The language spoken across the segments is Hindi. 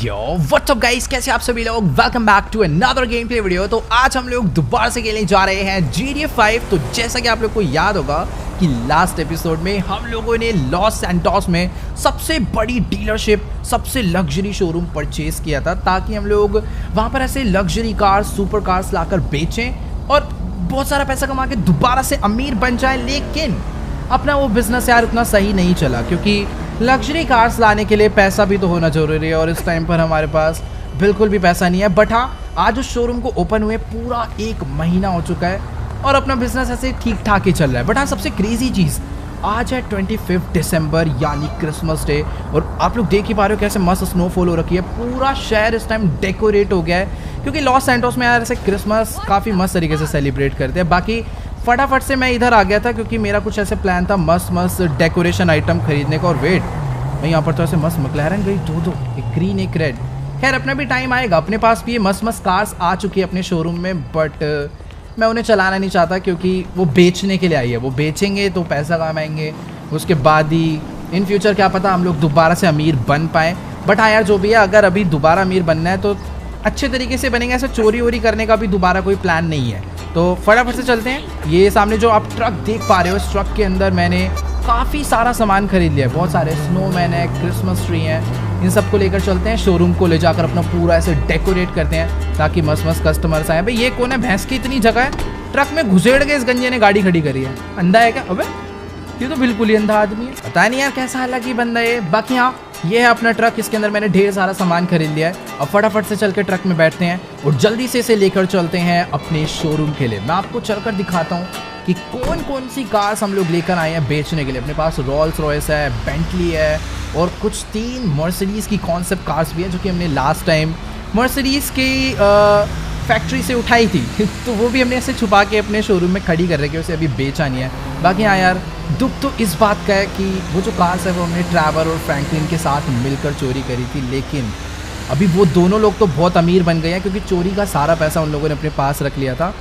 यो व्हाट्स अप गाइस, कैसे आप सभी लोग। Welcome back to another game play video. तो आज हम लोग दोबारा से खेलने जा रहे हैं GTA 5। तो जैसा कि आप लोग को याद होगा कि लास्ट एपिसोड में हम लोगों ने लॉस सैंटोस में सबसे बड़ी डीलरशिप, सबसे लग्जरी शोरूम परचेज किया था ताकि हम लोग वहाँ पर ऐसे लग्जरी कार्स, सुपर कार्स लाकर बेचें और बहुत सारा पैसा कमा के दोबारा से अमीर बन जाए। लेकिन अपना वो बिजनेस यार उतना सही नहीं चला क्योंकि लग्जरी कार्स लाने के लिए पैसा भी तो होना जरूरी है और इस टाइम पर हमारे पास बिल्कुल भी पैसा नहीं है। बट हाँ, आज उस शोरूम को ओपन हुए पूरा 1 महीना हो चुका है और अपना बिजनेस ऐसे ठीक ठाक ही चल रहा है। बट हाँ, सबसे क्रेजी चीज़ आज है 25 दिसंबर यानी क्रिसमस डे और आप लोग देख ही पा रहे हो कैसे मस्त स्नोफॉल हो रखी है। पूरा शहर इस टाइम डेकोरेट हो गया है क्योंकि लॉस सैंटोस में यार ऐसे क्रिसमस काफ़ी मस्त तरीके से सेलिब्रेट करते हैं। बाकी फटाफट से मैं इधर आ गया था क्योंकि मेरा कुछ ऐसे प्लान था मस्त डेकोरेशन आइटम खरीदने का। और वेट, मैं यहाँ पर तो ऐसे मस्त मैक्लेरन गई दो एक ग्रीन एक रेड। खैर अपना भी टाइम आएगा, अपने पास भी ये मस्त कार्स आ चुकी है अपने शोरूम में। बट मैं उन्हें चलाना नहीं चाहता क्योंकि वो बेचने के लिए आई है। वो बेचेंगे तो पैसा कमाएंगे, उसके बाद ही इन फ्यूचर क्या पता हम लोग दोबारा से अमीर बन पाएँ। बट हाँ यार, जो भी है, अगर अभी दोबारा अमीर बनना है तो अच्छे तरीके से बनेंगे। ऐसे चोरी वोरी करने का भी दोबारा कोई प्लान नहीं है। तो फटाफट से चलते हैं। ये सामने जो आप ट्रक देख पा रहे हो, इस ट्रक के अंदर मैंने काफ़ी सारा सामान खरीद लिया है। बहुत सारे स्नोमैन है, क्रिसमस ट्री हैं, इन सबको लेकर चलते हैं शोरूम को। ले जाकर अपना पूरा ऐसे डेकोरेट करते हैं ताकि मस्त मस्त कस्टमर्स आए। भाई ये कौन है, भैंस की इतनी जगह है, ट्रक में घुसेड़ के इस गंजे ने गाड़ी खड़ी करी है। अंधा है क्या? अबे ये तो बिल्कुल ही अंधा आदमी है, पता नहीं यार कैसा हालांकि बंदा है। बाकी हाँ, ये है अपना ट्रक, इसके अंदर मैंने ढेर सारा सामान खरीद लिया है। अब फटाफट से चल के ट्रक में बैठते हैं और जल्दी से इसे लेकर चलते हैं अपने शोरूम के लिए। मैं आपको चलकर दिखाता हूँ कि कौन कौन सी कार्स हम लोग लेकर आए हैं बेचने के लिए। अपने पास रोल्स रॉयस है, बेंटली है और कुछ 3 मर्सिडीज़ की कॉन्सेप्ट कार्स भी है जो कि हमने लास्ट टाइम मर्सिडीज़ की फैक्ट्री से उठाई थी तो वो भी हमने ऐसे छुपा के अपने शोरूम में खड़ी कर रखी है, उसे अभी बेचा नहीं है। बाकी हाँ यार, दुख तो इस बात का है कि वो जो कार्स है वो हमने ट्रैवर और फ्रैंकलिन के साथ मिलकर चोरी करी थी। लेकिन अभी वो दोनों लोग तो बहुत अमीर बन गए हैं क्योंकि चोरी का सारा पैसा उन लोगों ने अपने पास रख लिया था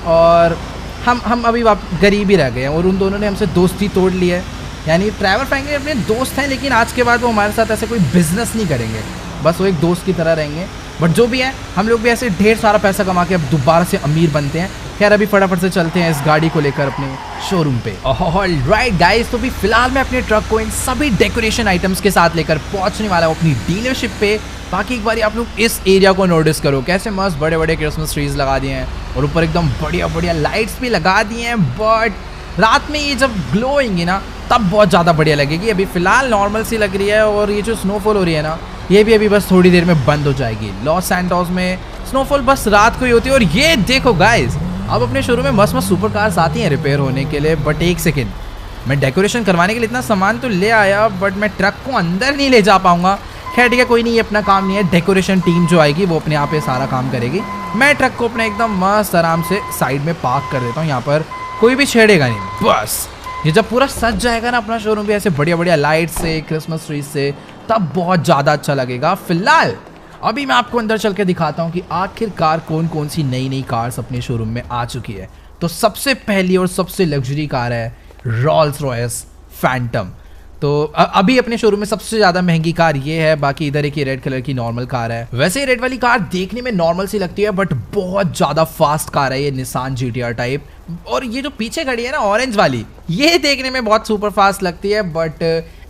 और हम अभी गरीब ही रह गए हैं। और उन दोनों ने हमसे दोस्ती तोड़ ली है। यानी ट्रैवर फ्रैंकलिन अपने दोस्त हैं लेकिन आज के बाद वो हमारे साथ ऐसे कोई बिजनेस नहीं करेंगे, बस वो एक दोस्त की तरह रहेंगे। बट जो भी है, हम लोग भी ऐसे ढेर सारा पैसा कमा के अब दोबारा से अमीर बनते हैं। खैर अभी फटाफट से चलते हैं इस गाड़ी को लेकर अपने शोरूम पे। ऑलराइट गाइस, तो भी फिलहाल मैं अपने ट्रक को इन सभी डेकोरेशन आइटम्स के साथ लेकर पहुंचने वाला हूँ अपनी डीलरशिप पे। बाकी एक बार आप लोग इस एरिया को नोटिस करो, कैसे मस्त बड़े बड़े क्रिसमस ट्रीज लगा दिए हैं और ऊपर एकदम बढ़िया बढ़िया लाइट्स भी लगा दिए हैं। बट रात में ये जब ग्लो होंगी ना तब बहुत ज़्यादा बढ़िया लगेगी। अभी फिलहाल नॉर्मल सी लग रही है और ये जो स्नोफॉल हो रही है ना, ये भी अभी बस थोड़ी देर में बंद हो जाएगी। लॉस सैंटोस में स्नोफॉल बस रात को ही होती है। और ये देखो गाइस, अब अपने शोरूम में मस्त मस्त सुपर कार्स आती हैं रिपेयर होने के लिए। बट एक सेकेंड, मैं डेकोरेशन करवाने के लिए इतना सामान तो ले आया बट मैं ट्रक को अंदर नहीं ले जा पाऊंगा। खैर ठीक है, कोई नहीं, ये अपना काम नहीं है। डेकोरेशन टीम जो आएगी वो अपने आप ये सारा काम करेगी। मैं ट्रक को अपने एकदम मस्त आराम से साइड में पार्क कर देता हूँ, यहाँ पर कोई भी छेड़ेगा नहीं। बस ये जब पूरा सज जाएगा ना अपना शोरूम भी ऐसे बढ़िया बढ़िया लाइट से, क्रिसमस ट्रीज से, तब बहुत ज़्यादा अच्छा लगेगा। फिलहाल अभी मैं आपको अंदर चल के दिखाता हूँ कि आखिरकार कौन कौन सी नई नई कार्स अपने शोरूम में आ चुकी है। तो सबसे पहली और सबसे लग्जरी कार है रोल्स रॉयस फैंटम। तो अभी अपने शोरूम में सबसे ज़्यादा महंगी कार ये है। बाकी इधर एक रेड कलर की नॉर्मल कार है। वैसे रेड वाली कार देखने में नॉर्मल सी लगती है बट बहुत ज़्यादा फास्ट कार है ये, निसान GTR टाइप। और ये जो पीछे खड़ी है ना ऑरेंज वाली, ये देखने में बहुत सुपर फास्ट लगती है बट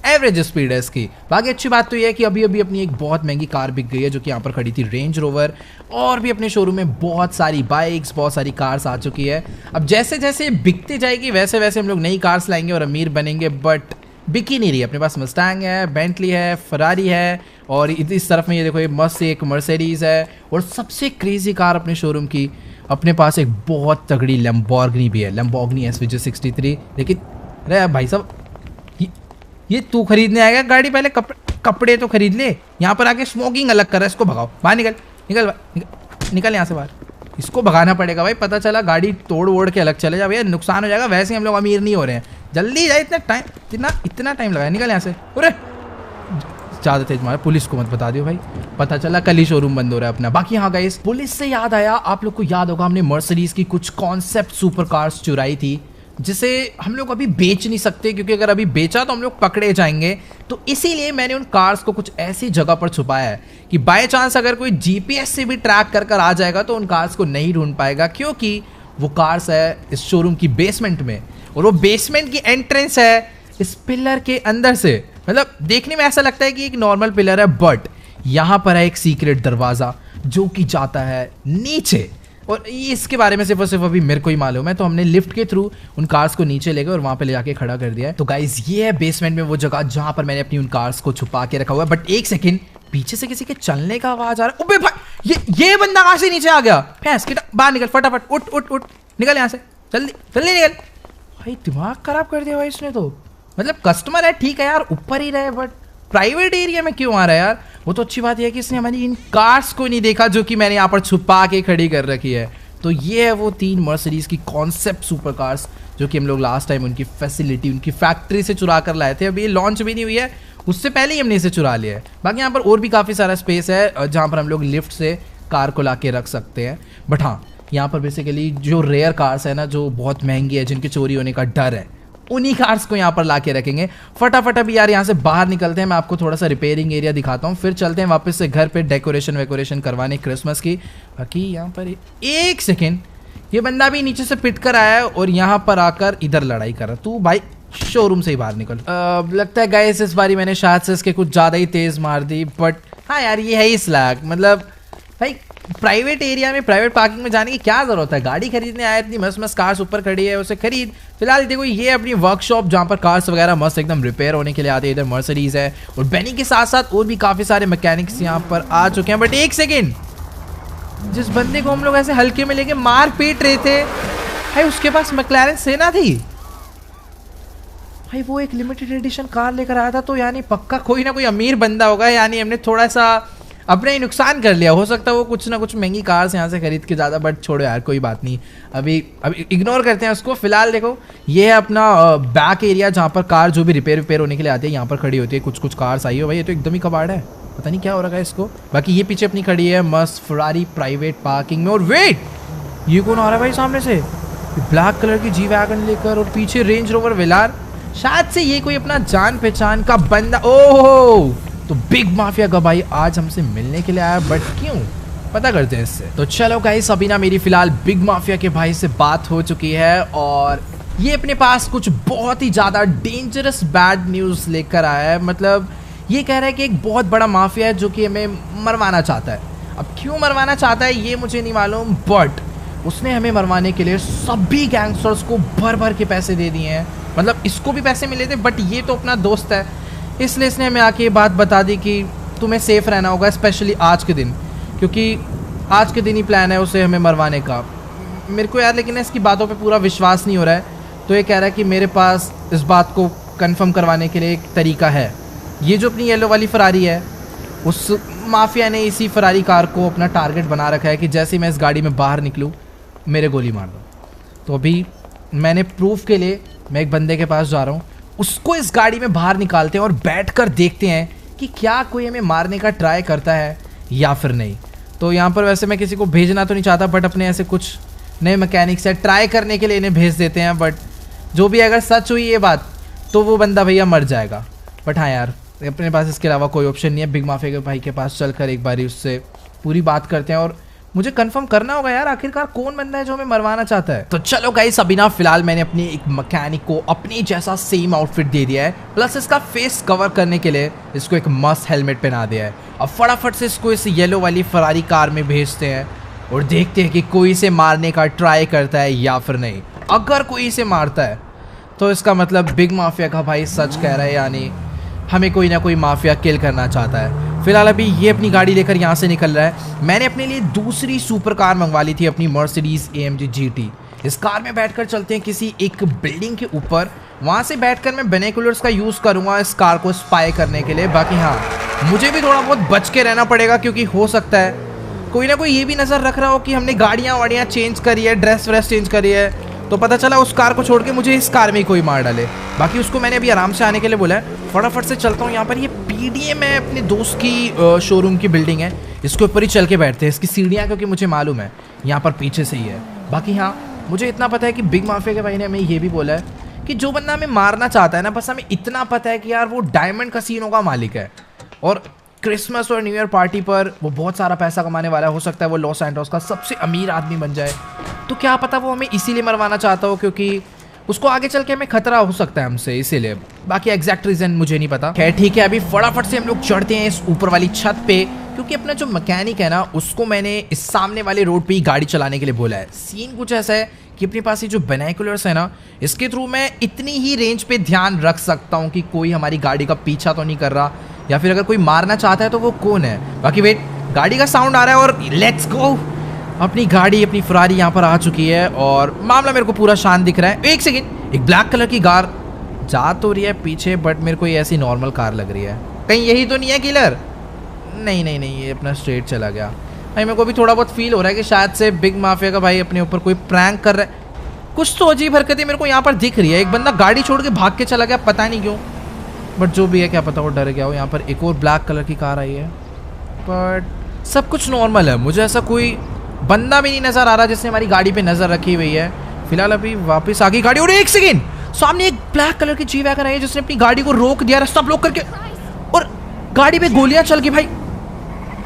एवरेज स्पीड है इसकी। बाकी अच्छी बात तो ये है कि अभी अभी अपनी एक बहुत महंगी कार बिक गई है जो कि यहाँ पर खड़ी थी, रेंज रोवर। और भी अपने शोरूम में बहुत सारी बाइक्स, बहुत सारी कार्स आ चुकी है। अब जैसे जैसे बिकती जाएगी वैसे वैसे हम लोग नई कार्स लाएंगे और अमीर बनेंगे। बट बिक ही नहीं रही। अपने पास मस्टैंग है, बेंटली है, फरारी है और इस तरफ में ये देखो, ये मस्त एक मर्सिडीज़ है। और सबसे क्रेजी कार अपने शोरूम की, अपने पास एक बहुत तगड़ी लैम्बोर्गिनी भी है, लैम्बोर्गिनी SVJ 63। लेकिन अरे भाई साहब, ये तू खरीदने आएगा गाड़ी? पहले कपड़े तो खरीद ले। यहाँ पर आके स्मोकिंग अलग कर रहा है, इसको भगाओ, बाहर निकल निकल निकल यहाँ से बाहर। इसको भगाना पड़ेगा भाई, पता चला गाड़ी तोड़ वोड़ के अलग चले जा भैया, नुकसान हो जाएगा। वैसे ही हम लोग अमीर नहीं हो रहे हैं, जल्दी जाए। इतना टाइम लगाया, निकल यहाँ से। अरे ज़्यादा तेज मारा, पुलिस को मत बता दियो भाई, पता चला कल ही शोरूम बंद हो रहा है अपना। बाकी हाँ गाइस, पुलिस से याद आया, आप लोग को याद होगा हमने मर्सिडीज़ की कुछ कॉन्सेप्ट सुपर कार्स चुराई थी जिसे हम लोग अभी बेच नहीं सकते, क्योंकि अगर अभी बेचा तो हम लोग पकड़े जाएंगे। तो इसीलिए मैंने उन कार्स को कुछ ऐसी जगह पर छुपाया है कि बाय चांस अगर कोई जीपीएस से भी ट्रैक कर कर आ जाएगा तो उन कार्स को नहीं ढूंढ पाएगा, क्योंकि वो कार्स है इस शोरूम की बेसमेंट में, और वो बेसमेंट की एंट्रेंस है इस पिलर के अंदर से। मतलब देखने में ऐसा लगता है कि एक नॉर्मल पिलर है, बट यहाँ पर है एक सीक्रेट दरवाज़ा जो कि जाता है नीचे, और इसके बारे में सिर्फ और सिर्फ अभी मेरे को ही मालूम है। तो हमने लिफ्ट के थ्रू उन कार्स को नीचे ले गए और वहाँ पे ले जाके खड़ा कर दिया है। तो गाइज ये है बेसमेंट में वो जगह जहाँ पर मैंने अपनी उन कार्स को छुपा के रखा हुआ है। बट एक सेकंड, पीछे से किसी के चलने का आवाज आ रहा है। ओबे भाई, ये बंदा कहाँ से नीचे आ गया? भैंस की बाहर निकल, फटाफट उठ उठ उठ, निकल यहाँ से, जल्दी जल्दी निकल। भाई दिमाग खराब कर दिया भाई इसने तो। मतलब कस्टमर है ठीक है यार, ऊपर ही रहे, बट प्राइवेट एरिया में क्यों आ रहा है यार? वो तो अच्छी बात यह है कि इसने हमारी इन कार्स को नहीं देखा जो कि मैंने यहाँ पर छुपा के खड़ी कर रखी है। तो ये है वो 3 मर्सिडीज की कॉन्सेप्ट सुपर कार्स जो कि हम लोग लास्ट टाइम उनकी फैसिलिटी, उनकी फैक्ट्री से चुरा कर लाए थे। अभी ये लॉन्च भी नहीं हुई है, उससे पहले ही हमने इसे चुरा लिया है। बाकी यहाँ पर और भी काफ़ी सारा स्पेस है जहाँ पर हम लोग लिफ्ट से कार को ला के रख सकते हैं। बट हाँ, यहाँ पर बेसिकली जो रेयर कार्स है ना, जो बहुत महंगी है, जिनके चोरी होने का डर है, उन्हीं कार्स को यहाँ पर ला के रखेंगे। फटाफट अभी यार यहाँ से बाहर निकलते हैं, मैं आपको थोड़ा सा रिपेयरिंग एरिया दिखाता हूँ, फिर चलते हैं वापस से घर पे डेकोरेशन वेकोरेशन करवाने क्रिसमस की। बाकी यहाँ पर एक सेकेंड, ये बंदा भी नीचे से पिट कर आया है और यहाँ पर आकर इधर लड़ाई कर रहा है। तू भाई शोरूम से ही बाहर निकल। लगता है गाइस इस बारी मैंने शायद से इसके कुछ ज़्यादा ही तेज़ मार दी, बट हाँ यार ये है ही स्लैग। मतलब भाई प्राइवेट एरिया में, प्राइवेट पार्किंग में जाने की क्या जरूरत है? गाड़ी खरीदने आया, इतनी मस्त मस्त कार्स ऊपर खड़ी है, उसे खरीद। फिलहाल देखो ये अपनी वर्कशॉप जहाँ पर कार्स वगैरह मस्त एकदम रिपेयर होने के लिए आते हैं। इधर मर्सिडीज है और बेनी के साथ साथ और भी काफ़ी सारे मैकेनिक्स यहाँ पर आ चुके हैं। बट एक सेकेंड, जिस बंदे को हम लोग ऐसे हल्के में लेके मार पीट रहे थे भाई, उसके पास मैक्लारेन सेना थी भाई। वो एक लिमिटेड एडिशन कार लेकर आया था, तो यानी पक्का कोई ना कोई अमीर बंदा होगा। यानी हमने थोड़ा सा अपने ही नुकसान कर लिया। हो सकता है वो कुछ ना कुछ महंगी कार्स यहाँ से खरीद के ज़्यादा, बट छोड़ो यार कोई बात नहीं, अभी इग्नोर करते हैं उसको। फिलहाल देखो ये है अपना बैक एरिया जहाँ पर कार जो भी रिपेयर होने के लिए आती है यहाँ पर खड़ी होती है। कुछ कुछ कार्स आई हो भाई, ये तो एकदम ही कबाड़ है, पता नहीं क्या हो रहा है इसको। बाकी ये पीछे अपनी खड़ी है मस्त फरारी प्राइवेट पार्किंग में। और वेट, ये कौन आ रहा है भाई सामने से? ब्लैक कलर की जी वैगन लेकर और पीछे रेंज रोवर वेलार। शायद से ये कोई अपना जान पहचान का बंदा। ओह, तो बिग माफिया का भाई आज हमसे मिलने के लिए आया, बट क्यों पता करते हैं इससे। तो चलो गाइस, अभी ना मेरी फिलहाल बिग माफिया के भाई से बात हो चुकी है और ये अपने पास कुछ बहुत ही ज़्यादा डेंजरस बैड न्यूज़ लेकर आया है। मतलब ये कह रहा है कि एक बहुत बड़ा माफिया है जो कि हमें मरवाना चाहता है। अब क्यों मरवाना चाहता है ये मुझे नहीं मालूम, बट उसने हमें मरवाने के लिए सभी गैंगस्टर्स को भर भर के पैसे दे दिए हैं। मतलब इसको भी पैसे मिले थे, बट ये तो अपना दोस्त है, इसलिए इसने हमें आके ये बात बता दी कि तुम्हें सेफ रहना होगा, स्पेशली आज के दिन, क्योंकि आज के दिन ही प्लान है उसे हमें मरवाने का। मेरे को यार लेकिन इसकी बातों पे पूरा विश्वास नहीं हो रहा है, तो ये कह रहा है कि मेरे पास इस बात को कंफर्म करवाने के लिए एक तरीका है। ये जो अपनी येलो वाली फरारी है, उस माफिया ने इसी फरारी कार को अपना टारगेट बना रखा है कि जैसे ही मैं इस गाड़ी में बाहर निकलूँ मेरे गोली मार दो। तो अभी मैंने प्रूफ के लिए मैं एक बंदे के पास जा रहा हूँ, उसको इस गाड़ी में बाहर निकालते हैं और बैठकर देखते हैं कि क्या कोई हमें मारने का ट्राई करता है या फिर नहीं। तो यहाँ पर वैसे मैं किसी को भेजना तो नहीं चाहता, बट अपने ऐसे कुछ नए मैकेनिक्स है, ट्राई करने के लिए इन्हें भेज देते हैं। बट जो भी अगर सच हुई ये बात तो वो बंदा भैया मर जाएगा। बट हाँ यार, अपने पास इसके अलावा कोई ऑप्शन नहीं है। बिग माफिया के भाई के पास चलकर एक बारी उससे पूरी बात करते हैं और मुझे कंफर्म करना होगा यार आखिरकार कौन बंदा है जो हमें मरवाना चाहता है। तो चलो गाइस, अभी ना फिलहाल मैंने अपने एक मैकेनिक को अपने जैसा सेम आउटफिट दे दिया है, प्लस इसका फेस कवर करने के लिए इसको एक मस्त हेलमेट पहना दिया है। अब फटाफट से इसको इस येलो वाली फरारी कार में भेजते हैं और देखते हैं कि कोई इसे मारने का ट्राई करता है या फिर नहीं। अगर कोई इसे मारता है तो इसका मतलब बिग माफिया का भाई सच कह रहा है, यानी हमें कोई ना कोई माफिया किल करना चाहता है। फिलहाल अभी ये अपनी गाड़ी लेकर यहाँ से निकल रहा है। मैंने अपने लिए दूसरी सुपर कार मंगवा ली थी, अपनी मर्सिडीज AMG GT। इस कार में बैठकर चलते हैं किसी एक बिल्डिंग के ऊपर, वहाँ से बैठकर मैं बाइनोकुलर्स का यूज़ करूँगा इस कार को स्पाई करने के लिए। बाकी हाँ, मुझे भी थोड़ा बहुत बच के रहना पड़ेगा, क्योंकि हो सकता है कोई ना कोई ये भी नज़र रख रहा हो कि हमने गाड़ियाँ वाड़ियाँ चेंज करी है, ड्रेस व्रेस चेंज करी है, तो पता चला उस कार को छोड़ के मुझे इस कार में ही कोई मार डाले। बाकी उसको मैंने अभी आराम से आने के लिए बोला है। फटाफट से चलता हूँ। यहाँ पर ये PDM है, अपने दोस्त की शोरूम की बिल्डिंग है, इसके ऊपर ही चल के बैठते हैं। इसकी सीढ़ियाँ क्योंकि मुझे मालूम है यहाँ पर पीछे से ही है। बाकी हाँ, मुझे इतना पता है कि बिग माफिया के भाई ने हमें ये भी बोला है कि जो बंदा हमें मारना चाहता है ना, बस हमें इतना पता है कि यार वो डायमंड कसीनो का मालिक है और क्रिसमस और न्यू ईयर पार्टी पर वो बहुत सारा पैसा कमाने वाला है। हो सकता है वो लॉस एंजल्स का सबसे अमीर आदमी बन जाए। तो क्या पता वो हमें इसीलिए मरवाना चाहता हो क्योंकि उसको आगे चल के हमें खतरा हो सकता है हमसे, इसीलिए। बाकी एग्जैक्ट रीजन मुझे नहीं पता। खैर ठीक है, अभी फटाफट से हम लोग चढ़ते हैं इस ऊपर वाली छत पे, क्योंकि अपना जो मैकेनिक है ना उसको मैंने इस सामने वाले रोड पे ही गाड़ी चलाने के लिए बोला है। सीन कुछ ऐसा है कि अपने पास ये जो बाइनोकुलर्स है ना, इसके थ्रू मैं इतनी ही रेंज पे ध्यान रख सकता हूँ कि कोई हमारी गाड़ी का पीछा तो नहीं कर रहा, या फिर अगर कोई मारना चाहता है तो वो कौन है। बाकी वेट, गाड़ी का साउंड आ रहा है और लेट्स गो। अपनी गाड़ी, अपनी फरारी यहाँ पर आ चुकी है और मामला मेरे को पूरा शांत दिख रहा है। एक सेकेंड, एक ब्लैक कलर की कार जा तो रही है पीछे, बट मेरे को ये ऐसी नॉर्मल कार लग रही है। कहीं यही तो नहीं है किलर? नहीं नहीं नहीं, ये अपना स्ट्रेट चला गया। भाई मेरे को भी थोड़ा बहुत फील हो रहा है कि शायद से बिग माफिया का भाई अपने ऊपर कोई प्रैंक कर रहा है। कुछ तो अजीब हरकतें मेरे को यहाँ पर दिख रही है। एक बंदा गाड़ी छोड़ के भाग के चला गया, पता नहीं क्यों, बट जो भी है क्या पता वो डर गया हो। यहाँ पर एक और ब्लैक कलर की कार आई है, बट सब कुछ नॉर्मल है। मुझे ऐसा कोई बंदा भी नहीं नजर आ रहा जिसने हमारी गाड़ी पे नजर रखी हुई है। फिलहाल अभी वापस आ गई गाड़ी और एक सेकेंड, सामने एक ब्लैक कलर की जी वैगन आई है जिसने अपनी गाड़ी को रोक दिया, रास्ता ब्लॉक करके, और गाड़ी पे गोलियां चल गई। भाई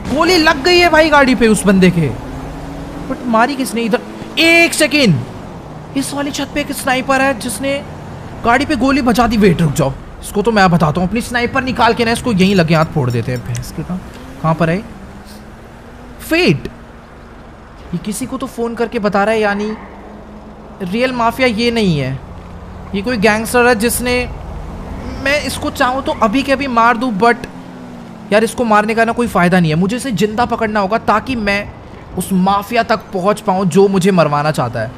गोली लग गई है भाई गाड़ी पे उस बंदे के, बट मारी किसने इधर? एक सेकेंड, इस वाली छत पे एक स्नाइपर है जिसने गाड़ी पे गोली बचा दी। वेट रुक जाओ, इसको तो मैं बताता हूँ। अपनी स्नाइपर निकाल के ना इसको यहीं लगे हाथ फोड़ देते हैं। भैंस के कहाँ पर है फेट? ये किसी को तो फोन करके बता रहा है, यानी रियल माफिया ये नहीं है, ये कोई गैंगस्टर है जिसने, मैं इसको चाहूँ तो अभी के अभी मार दूँ, बट यार इसको मारने का ना कोई फ़ायदा नहीं है। मुझे इसे जिंदा पकड़ना होगा ताकि मैं उस माफिया तक पहुँच पाऊँ जो मुझे मरवाना चाहता है।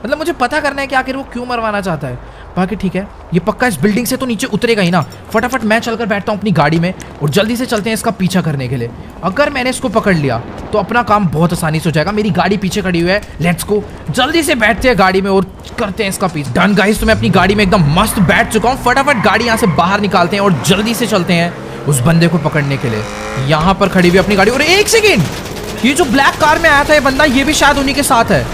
मतलब मुझे पता करना है कि आखिर वो क्यों मरवाना चाहता है। बाकी ठीक है, ये पक्का इस बिल्डिंग से तो नीचे उतरेगा ही ना। फटाफट मैं चलकर बैठता हूँ अपनी गाड़ी में और जल्दी से चलते हैं इसका पीछा करने के लिए। अगर मैंने इसको पकड़ लिया तो अपना काम बहुत आसानी से हो जाएगा। मेरी गाड़ी पीछे खड़ी हुई है, लेट्स गो। जल्दी से बैठते हैं गाड़ी में और करते हैं इसका पीछा। डन गाइस, तो मैं अपनी गाड़ी में एकदम मस्त बैठ चुका हूँ। फटाफट गाड़ी यहाँ से बाहर निकालते हैं और जल्दी से चलते हैं उस बंदे को पकड़ने के लिए। यहाँ पर खड़ी हुई अपनी गाड़ी, और एक सेकेंड, ये जो ब्लैक कार में आया था ये बंदा, ये भी शायद उन्हीं के साथ है।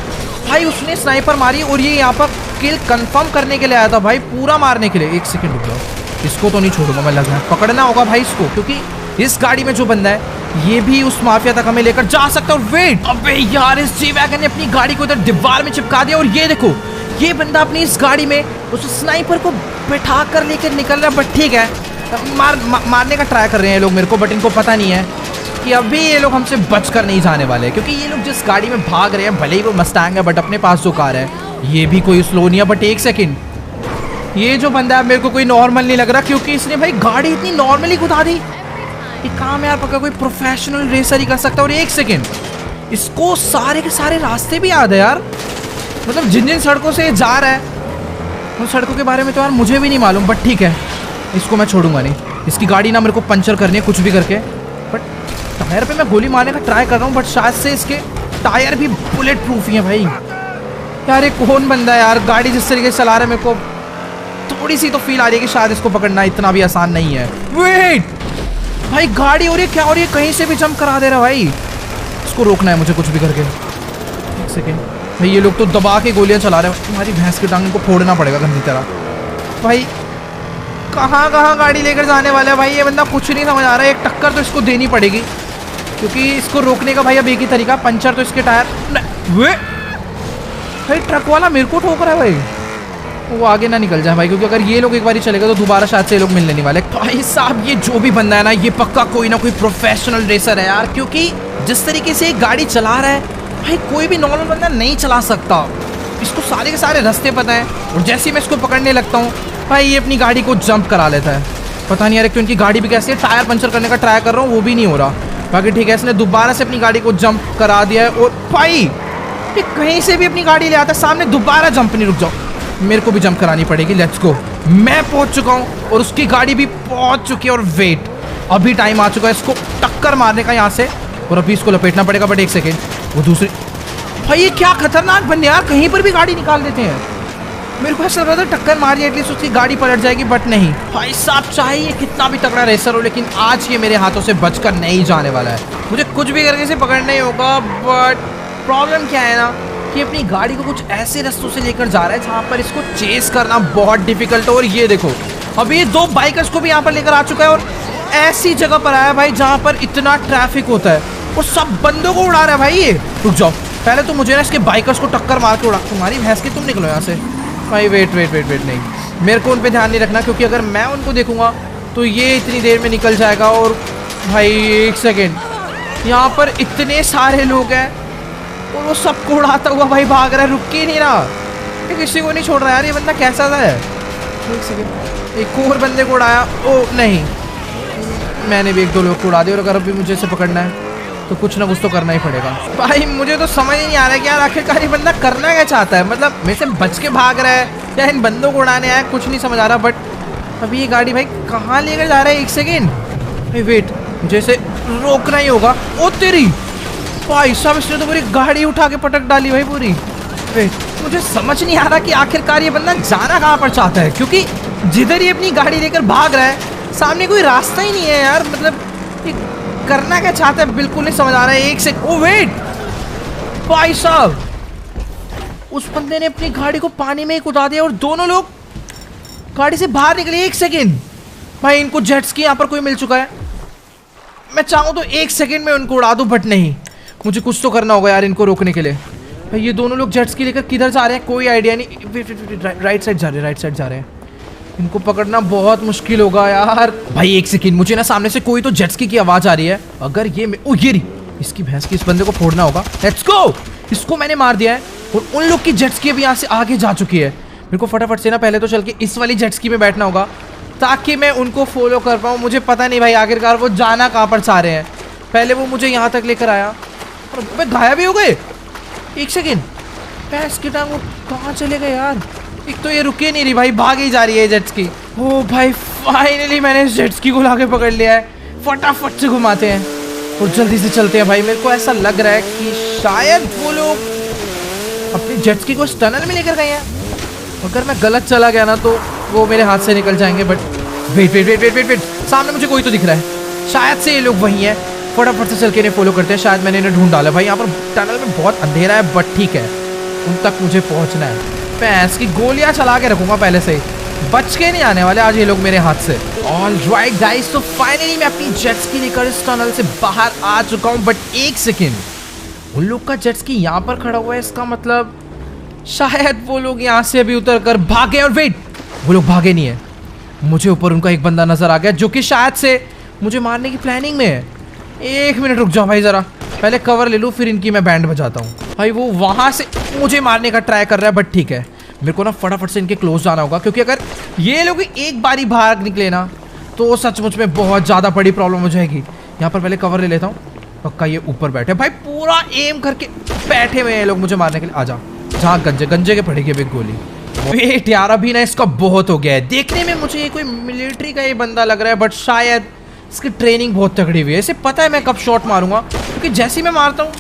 भाई उसने स्नाइपर मारी और ये यहाँ पर किल कंफर्म करने के लिए आया था भाई, पूरा मारने के लिए। एक सेकंड रुक जाओ, इसको तो नहीं छोड़ूंगा मैं, लग रहा है पकड़ना होगा भाई इसको, क्योंकि इस गाड़ी में जो बंदा है ये भी उस माफिया तक हमें लेकर जा सकता है। वेट, अबे यार इस जी वैगन ने अपनी गाड़ी को इधर दीवार में चिपका दिया और ये देखो ये बंदा अपनी इस गाड़ी में उस स्नाइपर को बैठा कर लेकर निकल रहा है। बट ठीक है, मारने का ट्राई कर रहे हैं लोग मेरे को, बट इनको पता नहीं है कि अभी ये लोग हमसे बचकर नहीं जाने वाले, क्योंकि ये लोग जिस गाड़ी में भाग रहे हैं, भले ही वो मस्टैंग है, बट अपने पास जो कार है ये भी कोई स्लो नहीं है। बट एक सेकंड, ये जो बंदा है मेरे को कोई नॉर्मल नहीं लग रहा, क्योंकि इसने भाई गाड़ी इतनी नॉर्मली घुमा दी। ये काम यार पक्का कोई प्रोफेशनल रेसर ही कर सकता है। और एक सेकंड, इसको सारे के सारे रास्ते भी याद है यार, मतलब जिन जिन सड़कों से ये जा रहा है उन सड़कों के बारे में तो यार मुझे भी नहीं मालूम। बट ठीक है, इसको मैं छोड़ूंगा नहीं। इसकी गाड़ी ना मेरे को पंचर करनी है कुछ भी करके। बट टायर पे मैं गोली मारने का ट्राई कर रहा हूँ, बट शायद से इसके टायर भी बुलेट प्रूफ ही है भाई। यार ये कौन बंदा है यार, गाड़ी जिस तरीके से चला रहा है मेरे को थोड़ी सी तो फील आ रही है कि शायद इसको पकड़ना इतना भी आसान नहीं है। वेट भाई, गाड़ी हो रही है क्या, हो रही है, कहीं से भी जंप करा दे रहा भाई। इसको रोकना है मुझे कुछ भी करके। एक सेकेंड भाई, ये लोग तो दबा के गोलियां चला रहे हैं। तुम्हारी भैंस की टांग को फोड़ना पड़ेगा गंदी तरह। भाई कहाँ कहाँ गाड़ी लेकर जाने वाला है भाई ये बंदा, कुछ नहीं समझ आ रहा है। एक टक्कर तो इसको देनी पड़ेगी, क्योंकि इसको रोकने का भाई अब एक ही तरीका, पंचर तो इसके टायर। वे भाई ट्रक वाला मेरे को ठोक रहा है भाई, वो आगे ना निकल जाए भाई, क्योंकि अगर ये लोग एक बार चलेगा तो दोबारा शायद से ये लोग मिलने नहीं वाले। भाई साहब ये जो भी बंदा है ना, ये पक्का कोई ना कोई प्रोफेशनल रेसर है यार, क्योंकि जिस तरीके से गाड़ी चला रहा है भाई कोई भी नॉर्मल बंदा नहीं चला सकता। इसको सारे के सारे रास्ते पता है, और जैसे ही मैं इसको पकड़ने लगता हूँ भाई ये अपनी गाड़ी को जंप करा लेता है। पता नहीं यार क्यों इनकी गाड़ी भी कैसे है, टायर पंचर करने का ट्राई कर रहा हूँ वो भी नहीं हो रहा। बाकी ठीक है, इसने दोबारा से अपनी गाड़ी को जंप करा दिया है। और भाई ये कहीं से भी अपनी गाड़ी ले आता है सामने, दोबारा जंप नहीं, रुक जाओ मेरे को भी जंप करानी पड़ेगी। लेट्स गो, मैं पहुंच चुका हूँ और उसकी गाड़ी भी पहुंच चुकी है। और वेट, अभी टाइम आ चुका है इसको टक्कर मारने का यहाँ से, और अभी इसको लपेटना पड़ेगा। बट एक सेकेंड, वो दूसरी, भाई ये क्या खतरनाक बंदे यार, कहीं पर भी गाड़ी निकाल देते हैं। मेरे को ऐसा लग रहा था टक्कर मारी एटलीस्ट उसकी गाड़ी पलट जाएगी, बट नहीं भाई साहब, चाहे ये कितना भी तगड़ा रेसर हो, लेकिन आज ये मेरे हाथों से बचकर नहीं जाने वाला है। मुझे कुछ भी करके इसे पकड़ना ही होगा। बट प्रॉब्लम क्या है ना, कि अपनी गाड़ी को कुछ ऐसे रास्तों से लेकर जा रहा है जहाँ पर इसको चेस करना बहुत डिफिकल्ट है। और ये देखो अभी ये 2 बाइकर्स को भी यहाँ पर लेकर आ चुका है और ऐसी जगह पर आया भाई जहाँ पर इतना ट्रैफिक होता है और सब बंदों को उड़ा रहा है भाई। ये रुक जाओ, पहले तो मुझे ना इसके बाइकर्स को टक्कर मार के उड़ा। तुम्हारी भैंस की, तुम निकलो यहाँ से भाई। वेट नहीं, मेरे को उन पर ध्यान नहीं रखना, क्योंकि अगर मैं उनको देखूंगा तो ये इतनी देर में निकल जाएगा। और भाई 1 सेकेंड, यहाँ पर इतने सारे लोग हैं और वो सबको उड़ाता हुआ भाई भाग रहा है, रुक के नहीं रहा। ये किसी को नहीं छोड़ रहा यार, ये बंदा कैसा था है। 1 सेकेंड, एक और बंदे को उड़ाया। ओ नहीं, मैंने भी 1-2 लोग को उड़ा दिया। और अगर अभी मुझे इसे पकड़ना है तो कुछ ना कुछ तो करना ही पड़ेगा भाई। मुझे तो समझ ही नहीं आ रहा है कि यार आखिरकार ये बंदा करना क्या चाहता है। मतलब मेरे से बच के भाग रहा है या इन बंदों को उड़ाने आया, कुछ नहीं समझ आ रहा। बट अभी ये गाड़ी भाई कहाँ लेकर जा रहा है। 1 सेकेंड भाई, वेट, मुझे इसे रोकना ही होगा। ओ तेरी भाई साहब, इसने तो पूरी गाड़ी उठा के पटक डाली भाई पूरी। वेट, मुझे समझ नहीं आ रहा कि आखिरकार ये बंदा जाना कहाँ पर चाहता है, क्योंकि जिधर ये अपनी गाड़ी लेकर भाग रहा है सामने कोई रास्ता ही नहीं है यार। मतलब ये करना क्या चाहता है बिल्कुल नहीं समझ आ रहा है। 1 सेकेंड, ओ वेट भाई साहब, उस बंदे ने अपनी गाड़ी को पानी में ही कूदा दिया और दोनों लोग गाड़ी से बाहर निकले। 1 सेकेंड भाई, इनको जेट स्की यहाँ पर कोई मिल चुका है। मैं चाहूँ तो 1 सेकेंड में उनको उड़ा दूँ, बट नहीं, मुझे कुछ तो करना होगा यार इनको रोकने के लिए। भाई ये दोनों लोग जेट स्की लेकर किधर जा रहे हैं कोई आइडिया नहीं। राइट साइड जा रहे हैं। इनको पकड़ना बहुत मुश्किल होगा यार। भाई 1 सेकेंड, मुझे ना सामने से कोई तो जेट स्की की आवाज आ रही है। अगर ये ओ ये रही, इसकी भैंस की, इस बंदे को फोड़ना होगा। लेट्स गो, इसको मैंने मार दिया है और उन लोग की जेट स्की अभी यहाँ से आगे जा चुकी है। मेरे को फटाफट से ना पहले तो चल के इस वाली जेट स्की में बैठना होगा ताकि मैं उनको फॉलो कर पाऊँ। मुझे पता नहीं भाई आखिरकार वो जाना कहाँ पर चाह रहे हैं। पहले वो मुझे यहाँ तक लेकर आया और मैं गायब भी हो गए। 1 सेकेंड, भैंस की टांग, वो कहाँ चले गए यार। एक तो ये रुके नहीं रही भाई, भाग ही जा रही है जेट स्की। ओ भाई फाइनली मैंने इस जेट स्की को लाके पकड़ लिया है। फटाफट से घुमाते हैं और जल्दी से चलते हैं भाई। मेरे को ऐसा लग रहा है कि शायद वो लोग अपनी जेट स्की को इस टनल में लेकर गए हैं। अगर मैं गलत चला गया ना तो वो मेरे हाथ से निकल जाएंगे। बट वेट, सामने मुझे कोई तो दिख रहा है, शायद से ये लोग वही हैं। फटाफट से चल के इन्हें फॉलो करते हैं। शायद मैंने इन्हें ढूंढ डाला भाई। यहाँ पर टनल में बहुत अंधेरा है, बट ठीक है, उन तक मुझे पहुँचना है। भैंस की गोलियां चला के रखूंगा पहले से, बच के नहीं आने वाले आज ये लोग मेरे हाथ से। ऑलराइट गाइस, तो फाइनली मैं अपनी जेट स्की लेकर इस टनल से बाहर आ चुका हूं। बट 1 सेकेंड, उन लोग का जेट स्की यहाँ पर खड़ा हुआ है, इसका मतलब शायद वो लोग यहाँ से अभी उतर कर भागे। और वेट, वो लोग भागे नहीं है। मुझे ऊपर उनका एक बंदा नजर आ गया जो कि शायद से मुझे मारने की प्लानिंग में है। 1 मिनट रुक जाओ भाई, जरा पहले कवर ले लूँ, फिर इनकी मैं बैंड बजाता हूँ। भाई वो वहां से मुझे मारने का ट्राई कर रहा है, बट ठीक है, मेरे को ना फटाफट से इनके क्लोज जाना होगा, क्योंकि अगर ये लोग एक बारी बाहर निकले ना तो सचमुच में बहुत ज़्यादा बड़ी प्रॉब्लम हो जाएगी। यहाँ पर पहले कवर ले लेता हूँ। पक्का ये ऊपर बैठे भाई, पूरा एम करके बैठे हुए हैं लोग मुझे मारने के लिए। आजा, जहाँ गंजे के पड़ेगी अभी गोली। वेट यार, अभी ना इसका बहुत हो गया है। देखने में मुझे ये कोई मिलिट्री का ये बंदा लग रहा है, बट शायद इसकी ट्रेनिंग बहुत तगड़ी हुई है। इसे पता है मैं कब शॉट मारूंगा, क्योंकि जैसे ही मैं मारता हूँ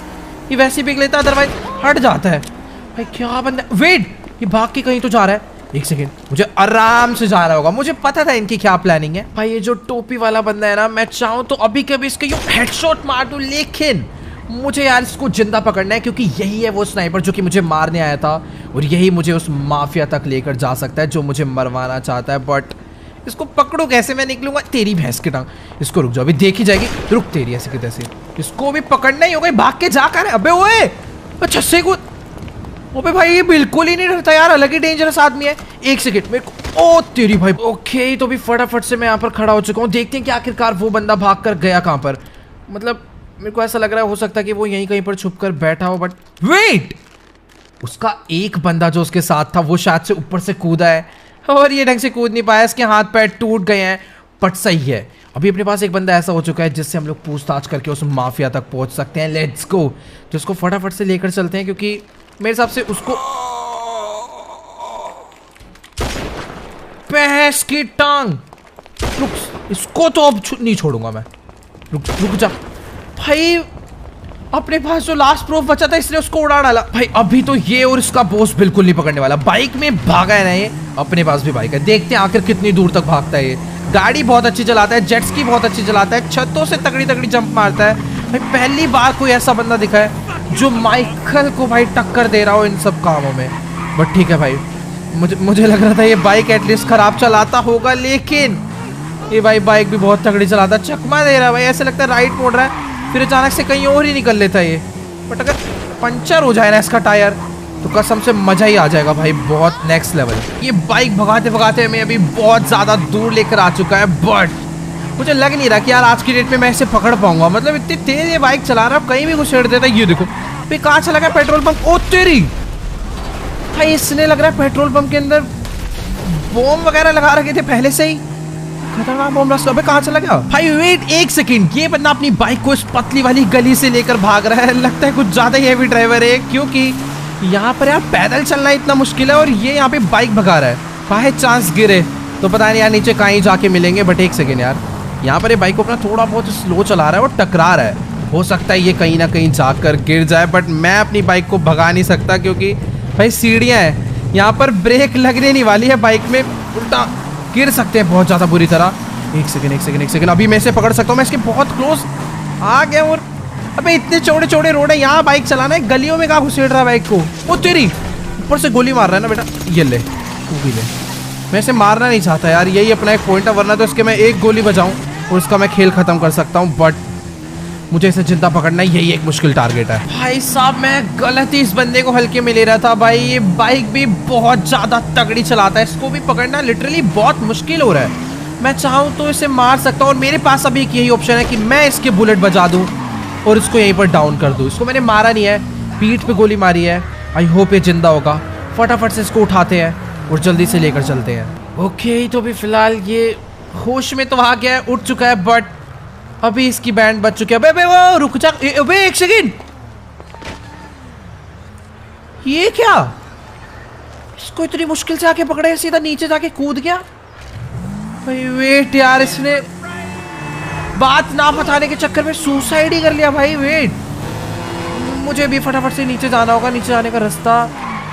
ये वैसे ही पिक लेता है, अदरवाइज हट जाता है। भाई क्या बंदा, वेट, ये भाग के कहीं तो जा रहा है। 1 सेकेंड, मुझे आराम से जा रहा होगा। मुझे पता था इनकी क्या प्लानिंग है। भाई ये जो टोपी वाला बंदा है ना, मैं चाहूँ तो अभी कभी इसके यूं हेडशॉट मार दूं, लेकिन मुझे यार इसको जिंदा पकड़ना है, क्योंकि यही है वो स्नाइपर जो कि मुझे मारने आया था और यही मुझे उस माफिया तक लेकर जा सकता है जो मुझे मरवाना चाहता है। बट इसको पकड़ो कैसे, मैं निकलूंगा तेरी भैंस की टांग। इसको रुक जाओ, अभी देखी जाएगी। रुक तेरी ऐसे की तैसे, इसको भी पकड़ना ही होगा। भाग के जा कर, अबे ओए छस्से को, अबे भाई ये बिल्कुल ही नहीं डरता यार, अलग ही डेंजरस आदमी है। 1 सेकेंड, मेरे को, ओ तेरी भाई। ओके, तो भी फटाफट से मैं यहाँ पर खड़ा हो चुका हूँ। देखते हैं कि आखिरकार वो बंदा भाग कर गया कहाँ पर। मतलब मेरे को ऐसा लग रहा है हो सकता है कि वो यहीं कहीं पर छुप कर बैठा हो। बट वेट, उसका एक बंदा जो उसके साथ था वो शायद से ऊपर से कूदा है और ये ढंग से कूद नहीं पाया, इसके हाथ पैर टूट गए हैं। बट सही है, अभी अपने पास एक बंदा ऐसा हो चुका है जिससे हम लोग पूछताछ करके उस माफिया तक पहुंच सकते हैं। लेट्स गो, तो उसको फटाफट से लेकर चलते हैं, क्योंकि मेरे हिसाब से उसको भैंस की टांग। रुक, इसको तो अब नहीं छोड़ूंगा मैं। रुक जा भाई, अपने पास जो लास्ट प्रूफ बचा था इसलिए उसको उड़ा डाला। भाई अभी तो ये और इसका बॉस बिल्कुल नहीं पकड़ने वाला। बाइक में भागा है ना ये, अपने पास भी बाइक है। देखते हैं आखिर कितनी दूर तक भागता है ये। गाड़ी बहुत अच्छी चलाता है, जेट स्की बहुत अच्छी चलाता है, छतों से तगड़ी तगड़ी जंप मारता है। भाई पहली बार कोई ऐसा बंदा दिखा है जो माइकल को भाई टक्कर दे रहा हो इन सब कामों में। बट ठीक है भाई, मुझे लग रहा था ये बाइक एटलीस्ट खराब चलाता होगा, लेकिन ये भाई बाइक भी बहुत तगड़ी चलाता। चकमा दे रहा है भाई, ऐसे लगता है राइट मोड़ रहा है, फिर अचानक से कहीं और ही निकल लेता है ये। बट अगर पंचर हो जाए ना इसका टायर तो कसम से मजा ही आ जाएगा भाई, बहुत नेक्स्ट लेवल। ये बाइक भगाते भगाते मैं अभी बहुत ज्यादा दूर लेकर आ चुका है, बट मुझे लग नहीं रहा कि यार आज की डेट में मैं इसे पकड़ पाऊंगा। मतलब इतनी तेज ये बाइक चला रहा है, कहीं भी घुसेड़ देता है। ये देखो भाई कहाँ चला गया पेट्रोल पंप। ओ तेरी भाई, इसने लग रहा है पेट्रोल पंप के अंदर बॉम्ब वगैरह लगा रखे थे पहले से ही। खतरनाक बॉम्ब ब्लास्ट। अबे कहाँ चला गया भाई? वेट एक सेकंड, ये बंदा अपनी बाइक को इस पतली वाली गली से लेकर भाग रहा है। लगता है कुछ ज्यादा ही हेवी ड्राइवर है, क्योंकि यहाँ पर यार पैदल चलना इतना मुश्किल है और ये यहाँ पे बाइक भगा रहा है। बाय चांस गिरे तो पता नहीं यार नीचे कहीं जाके मिलेंगे। बट एक सेकेंड यार, यहाँ पर ये बाइक को अपना थोड़ा बहुत स्लो चला रहा है और टकरा रहा है। हो सकता है ये कहीं ना कहीं जाकर गिर जाए, बट मैं अपनी बाइक को भगा नहीं सकता क्योंकि भाई सीढ़ियाँ हैं, यहाँ पर ब्रेक लगने नहीं वाली है बाइक में, उल्टा गिर सकते हैं बहुत ज़्यादा बुरी तरह। एक सेकेंड, अभी मैं इसे पकड़ सकता हूँ। मैं इसके बहुत क्लोज आ गया। और अबे इतने चौड़े चौड़े रोड है, यहाँ बाइक चलाना है, गलियों में कहाँ घुसेड़ रहा है बाइक को। वो तेरी ऊपर से गोली मार रहा है ना बेटा, ये ले तू भी ले। मैं इसे मारना नहीं चाहता यार, यही अपना एक पॉइंट है, वरना तो इसके मैं एक गोली बजाऊं और उसका मैं खेल खत्म कर सकता हूँ। बट मुझे इसे जिंदा पकड़ना है, यही एक मुश्किल टारगेट है। भाई साहब मैं गलत ही इस बंदे को हल्के में ले रहा था भाई। ये बाइक भी बहुत ज्यादा तगड़ी चलाता है, इसको भी पकड़ना लिटरली बहुत मुश्किल हो रहा है। मैं चाहूँ तो इसे मार सकता हूँ और मेरे पास अभी एक यही ऑप्शन है कि मैं इसके बुलेट बजा दूँ और इसको यहीं पर डाउन कर दूँ। इसको मैंने मारा नहीं है, पीठ पे गोली मारी है। आई होप ये जिंदा होगा। फटाफट से इसको उठाते हैं और जल्दी से लेकर चलते हैं। ओके तो अभी फिलहाल ये होश में तो आ गया है, उठ चुका है, बट अभी इसकी बैंड बच चुकी है। अबे वो रुक जा, अबे एक सेकंड, ये क्या? इसको इतनी मुश्किल से आके पकड़े, सीधा नीचे जाके कूद गया। भाई वेट यार, इसने बात ना बताने के चक्कर में सुसाइड ही कर लिया भाई। वेट, मुझे भी फटाफट से नीचे जाना होगा। नीचे जाने का रास्ता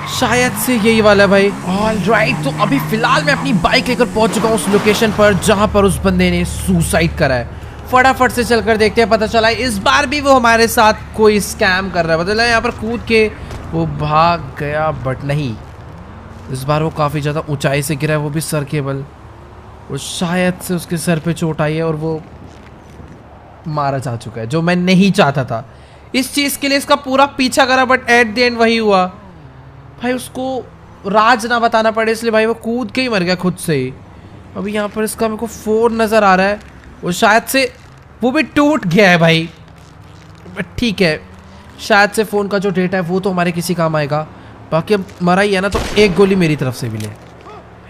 शायद से यही वाला है भाई। ऑलराइट, तो अभी फिलहाल मैं अपनी बाइक लेकर पहुंच चुका हूँ उस लोकेशन पर जहां पर उस बंदे ने सुसाइड करा है। फटाफट से चलकर देखते हैं, पता चला है इस बार भी वो हमारे साथ कोई स्कैम कर रहा है। मतलब यहाँ पर कूद के वो भाग गया, बट नहीं, इस बार वो काफ़ी ज़्यादा ऊंचाई से गिरा है, वो भी सर केबल। वो शायद से उसके सर पे चोट आई है और वो मारा जा चुका है, जो मैं नहीं चाहता था। इस चीज़ के लिए इसका पूरा पीछा करा, बट एट द एंड वही हुआ भाई। उसको राज ना बताना पड़े इसलिए भाई वो कूद के ही मर गया खुद से ही। अभी यहाँ पर इसका मेरे को फोन नज़र आ रहा है, वो शायद से वो भी टूट गया है भाई। ठीक है, शायद से फ़ोन का जो डेटा है वो तो हमारे किसी काम आएगा। बाकी अब मरा ही है ना, तो एक गोली मेरी तरफ से भी ले।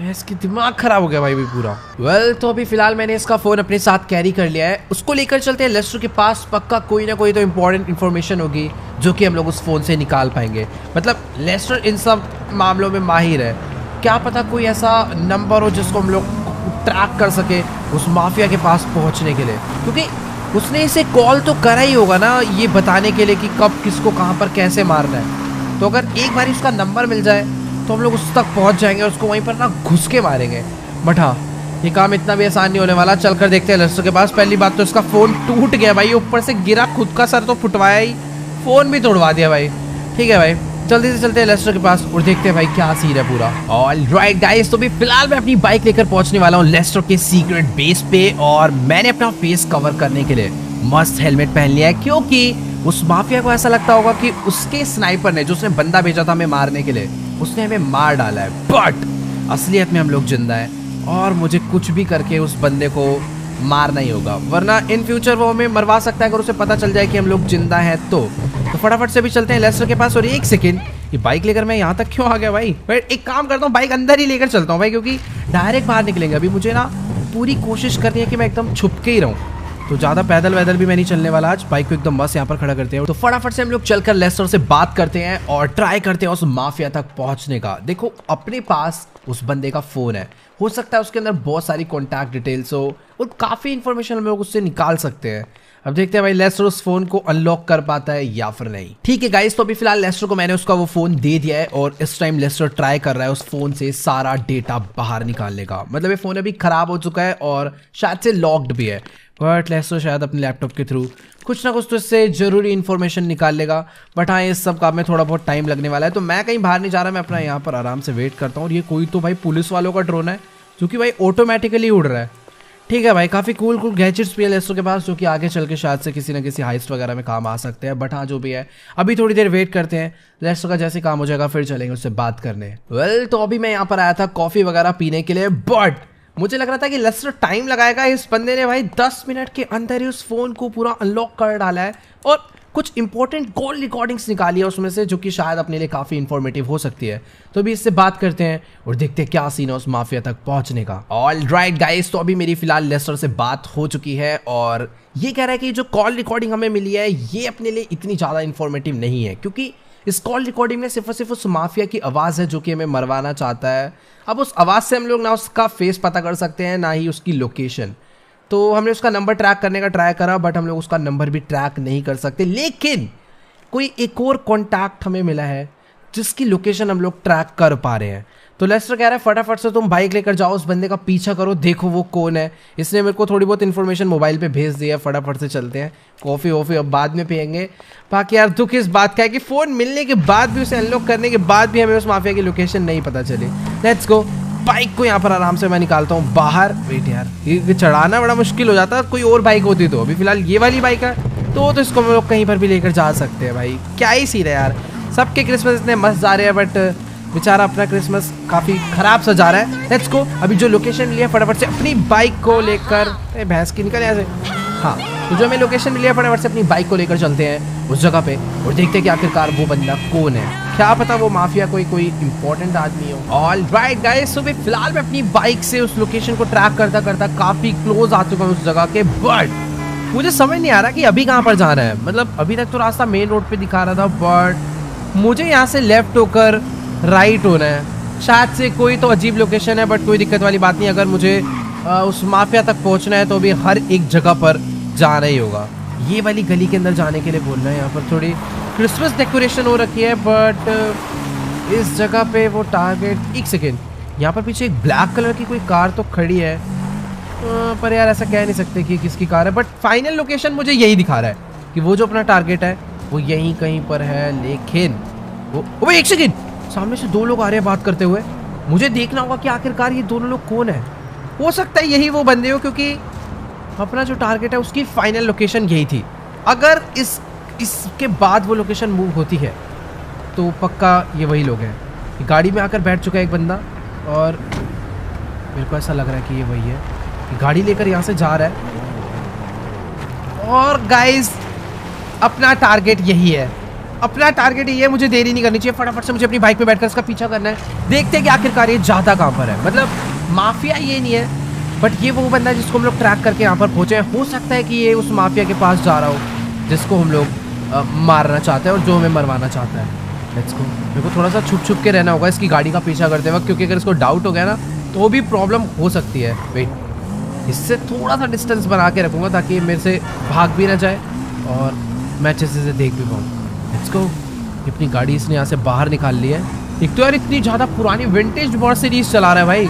इसकी दिमाग खराब हो गया भाई भी पूरा। वेल तो अभी फिलहाल मैंने इसका फ़ोन अपने साथ कैरी कर लिया है। उसको लेकर चलते हैं लेस्टर के पास। पक्का कोई ना कोई तो इंपॉर्टेंट इन्फॉर्मेशन होगी जो कि हम लोग उस फ़ोन से निकाल पाएंगे। मतलब लेस्टर इन सब मामलों में माहिर है, क्या पता कोई ऐसा नंबर हो जिसको हम लोग ट्रैक कर सके उस माफिया के पास पहुंचने के लिए, क्योंकि उसने इसे कॉल तो करा ही होगा ना ये बताने के लिए कि कब किसको कहां पर कैसे मारना है। तो अगर एक बार उसका नंबर मिल जाए तो हम लोग उस तक पहुंच जाएंगे और उसको वहीं पर ना घुस के मारेंगे। बट हाँ, ये काम इतना भी आसान नहीं होने वाला। चलकर देखते हैं लेस्टर के पास। पहली बात तो इसका फ़ोन टूट गया भाई, ऊपर से गिरा, खुद का सर तो फुटवाया ही, फ़ोन भी तोड़वा दिया भाई। ठीक है भाई, जल्दी से चलते हैं लेस्टर के पास और देखते हैं भाई क्या सीन है पूरा। ऑलराइट गाइस, तो भी फिलहाल मैं अपनी बाइक लेकर पहुंचने वाला हूँ लेस्टर के सीक्रेट बेस पे। और मैंने अपना फेस कवर करने के लिए मस्त हेलमेट पहन लिया है, क्योंकि उस माफिया को ऐसा लगता होगा कि उसके स्नाइपर ने, जो उसने बंदा भेजा था हमें मारने के लिए, उसने हमें मार डाला है। बट असलियत में हम लोग जिंदा हैं और मुझे कुछ भी करके उस बंदे को मारना ही होगा, वरना इन फ्यूचर वो हमें मरवा सकता है अगर उसे पता चल जाए कि हम लोग जिंदा हैं। तो फटाफट से भी चलते हैं लेस्टर के पास। और एक सेकंड, ये बाइक लेकर मैं यहाँ तक क्यों आ गया भाई? एक काम करता हूँ, बाइक अंदर ही लेकर चलता हूँ भाई, क्योंकि डायरेक्ट बाहर निकलेंगे। अभी मुझे ना पूरी कोशिश करनी है कि मैं एकदम छुप के ही रहूँ, तो ज़्यादा पैदल वैदल भी मैं नहीं चलने वाला आज। बाइक को एकदम बस यहाँ पर खड़ा करते हैं। तो फटाफट से हम लोग चलकर लेस्टर से बात करते हैं और ट्राई करते हैं उस माफिया तक पहुँचने का। देखो अपने पास उस बंदे का फ़ोन है, हो सकता है उसके अंदर बहुत सारी कॉन्टैक्ट डिटेल्स हो और काफ़ी इन्फॉर्मेशन हम लोग उससे निकाल सकते हैं। अब देखते हैं भाई लेस्टर उस फोन को अनलॉक कर पाता है या फिर नहीं। ठीक है गाइस, तो अभी फिलहाल लेस्टर को मैंने उसका वो फोन दे दिया है और इस टाइम लेस्टर ट्राई कर रहा है उस फोन से सारा डेटा बाहर निकालने का। मतलब ये फोन अभी खराब हो चुका है और शायद से लॉक्ड भी है, बट लेस्टर शायद अपने लैपटॉप के थ्रू कुछ ना कुछ तो इससे ज़रूरी इन्फॉर्मेशन निकाल लेगा। बट हाँ, इस सब काम में थोड़ा बहुत टाइम लगने वाला है, तो मैं कहीं बाहर नहीं जा रहा, मैं अपना यहाँ पर आराम से वेट करता हूँ। और ये कोई तो भाई पुलिस वालों का ड्रोन है जो कि भाई ऑटोमेटिकली उड़ रहा है। ठीक है भाई, काफ़ी कूल गैजेट्स भी है लेस्टर के पास, जो कि आगे चल के शायद से किसी ना किसी हाइस्ट वगैरह में काम आ सकते हैं। बट हाँ, जो भी है अभी थोड़ी देर वेट करते हैं, लेस्टर का जैसे काम हो जाएगा फिर चलेंगे उससे बात करने। वेल, तो अभी मैं यहाँ पर आया था कॉफ़ी वगैरह पीने के लिए, बट मुझे लग रहा था कि लेस्टर टाइम लगाएगा। इस बंदे ने भाई 10 मिनट के अंदर ही उस फोन को पूरा अनलॉक कर डाला है और कुछ इंपॉर्टेंट कॉल रिकॉर्डिंग्स निकाली है उसमें से, जो कि शायद अपने लिए काफ़ी इंफॉर्मेटिव हो सकती है। तो अभी इससे बात करते हैं और देखते हैं क्या सीन है उस माफिया तक पहुंचने का। ऑल राइट गाइस, तो अभी मेरी फिलहाल लेस्टर से बात हो चुकी है और ये कह रहा है कि जो कॉल रिकॉर्डिंग हमें मिली है ये अपने लिए इतनी ज़्यादा इंफॉर्मेटिव नहीं है, क्योंकि इस कॉल रिकॉर्डिंग में सिर्फ और सिर्फ उस माफिया की आवाज़ है जो कि हमें मरवाना चाहता है। अब उस आवाज़ से हम लोग ना उसका फेस पता कर सकते हैं ना ही उसकी लोकेशन। तो हमने उसका नंबर ट्रैक करने का ट्राई करा, बट हम लोग उसका नंबर भी ट्रैक नहीं कर सकते। लेकिन कोई एक और कॉन्टैक्ट हमें मिला है जिसकी लोकेशन हम लोग ट्रैक कर पा रहे हैं। तो लेस्टर कह रहा है फटाफट से तुम बाइक लेकर जाओ, उस बंदे का पीछा करो, देखो वो कौन है। इसने मेरे को थोड़ी बहुत इन्फॉर्मेशन मोबाइल पे भेज दी है, फटाफट से चलते हैं। कॉफ़ी वॉफ़ी अब बाद में पियेंगे। बाकी यार दुख इस बात का है कि फ़ोन मिलने के बाद भी, उसे अनलॉक करने के बाद भी हमें उस माफिया की लोकेशन नहीं पता चली। Let's go. बाइक को यहाँ पर आराम से मैं निकालता हूँ बाहर। वेट यार, ये चढ़ाना बड़ा मुश्किल हो जाता है, कोई और बाइक होती तो। अभी फिलहाल ये वाली बाइक है तो इसको हम लोग कहीं पर भी लेकर जा सकते हैं। भाई क्या ही सीन है यार, सबके क्रिसमस इतने मस्त जा रहे हैं, बट बेचारा अपना क्रिसमस काफ़ी ख़राब सा जा रहा है। Let's go. अभी जो लोकेशन मिली है फटाफट से अपनी बाइक को लेकर, भैंस की निकल यहाँ से। हाँ, तो जो हमें लोकेशन मिली है फटाफट से अपनी बाइक को लेकर चलते हैं उस जगह पे और देखते हैं कि आखिरकार वो बंदा कौन है। क्या पता वो माफिया कोई इंपॉर्टेंट आदमी हो। ऑल राइट गाइस, तो फिलहाल मैं अपनी बाइक से उस लोकेशन को ट्रैक करता करता काफ़ी क्लोज आ चुका हूँ उस जगह के। बट मुझे समझ नहीं आ रहा कि अभी कहाँ पर जाना है। मतलब अभी तक तो रास्ता मेन रोड पे दिखा रहा था, बट मुझे यहाँ से लेफ्ट होकर राइट होना है। शायद से कोई तो अजीब लोकेशन है, बट कोई दिक्कत वाली बात नहीं। अगर मुझे उस माफिया तक पहुँचना है तो अभी हर एक जगह पर जाना ही होगा। ये वाली गली के अंदर जाने के लिए बोल रहे हैं। यहाँ पर थोड़ी क्रिसमस डेकोरेशन हो रखी है, बट इस जगह पे वो टारगेट, एक सेकेंड, यहाँ पर पीछे एक ब्लैक कलर की कोई कार तो खड़ी है, पर यार ऐसा कह नहीं सकते कि किसकी कार है। बट फाइनल लोकेशन मुझे यही दिखा रहा है कि वो जो अपना टारगेट है वो यहीं कहीं पर है। लेकिन वो एक सेकेंड, सामने से दो लोग आ रहे हैं बात करते हुए। मुझे देखना होगा कि आखिरकार ये दोनों लोग कौन है। हो सकता है यही वो बंदे हो, क्योंकि अपना जो टारगेट है उसकी फाइनल लोकेशन यही थी। अगर इसके बाद वो लोकेशन मूव होती है तो पक्का ये वही लोग हैं। गाड़ी में आकर बैठ चुका है एक बंदा और मेरे को ऐसा लग रहा है कि ये वही है। गाड़ी लेकर यहाँ से जा रहा है और गाइस अपना टारगेट यही है। अपना टारगेट यही है, मुझे देरी नहीं करनी चाहिए। फटाफट से मुझे अपनी बाइक पे बैठकर इसका पीछा करना है। देखते हैं कि आखिरकार ये जाता कहाँ पर है। मतलब माफिया ये नहीं है, बट ये वो बंदा है जिसको हम लोग ट्रैक करके यहाँ पर पहुँचे हैं। हो सकता है कि ये उस माफिया के पास जा रहा हो जिसको हम लोग मारना चाहते हैं और जो हमें मरवाना चाहता है। Let's go. मेरे को थोड़ा सा छुप के रहना होगा इसकी गाड़ी का पीछा करते वक्त, क्योंकि अगर इसको डाउट हो गया ना तो भी प्रॉब्लम हो सकती है। वेट, इससे थोड़ा सा डिस्टेंस बना के रखूँगा ताकि मेरे से भाग भी ना जाए और मैं अच्छे से देख भी पाऊँ। Let's go. अपनी गाड़ी इसने यहाँ से बाहर निकाल ली है। एक तो यार इतनी ज़्यादा पुरानी विंटेज मर्सिडीज चला रहा है भाई,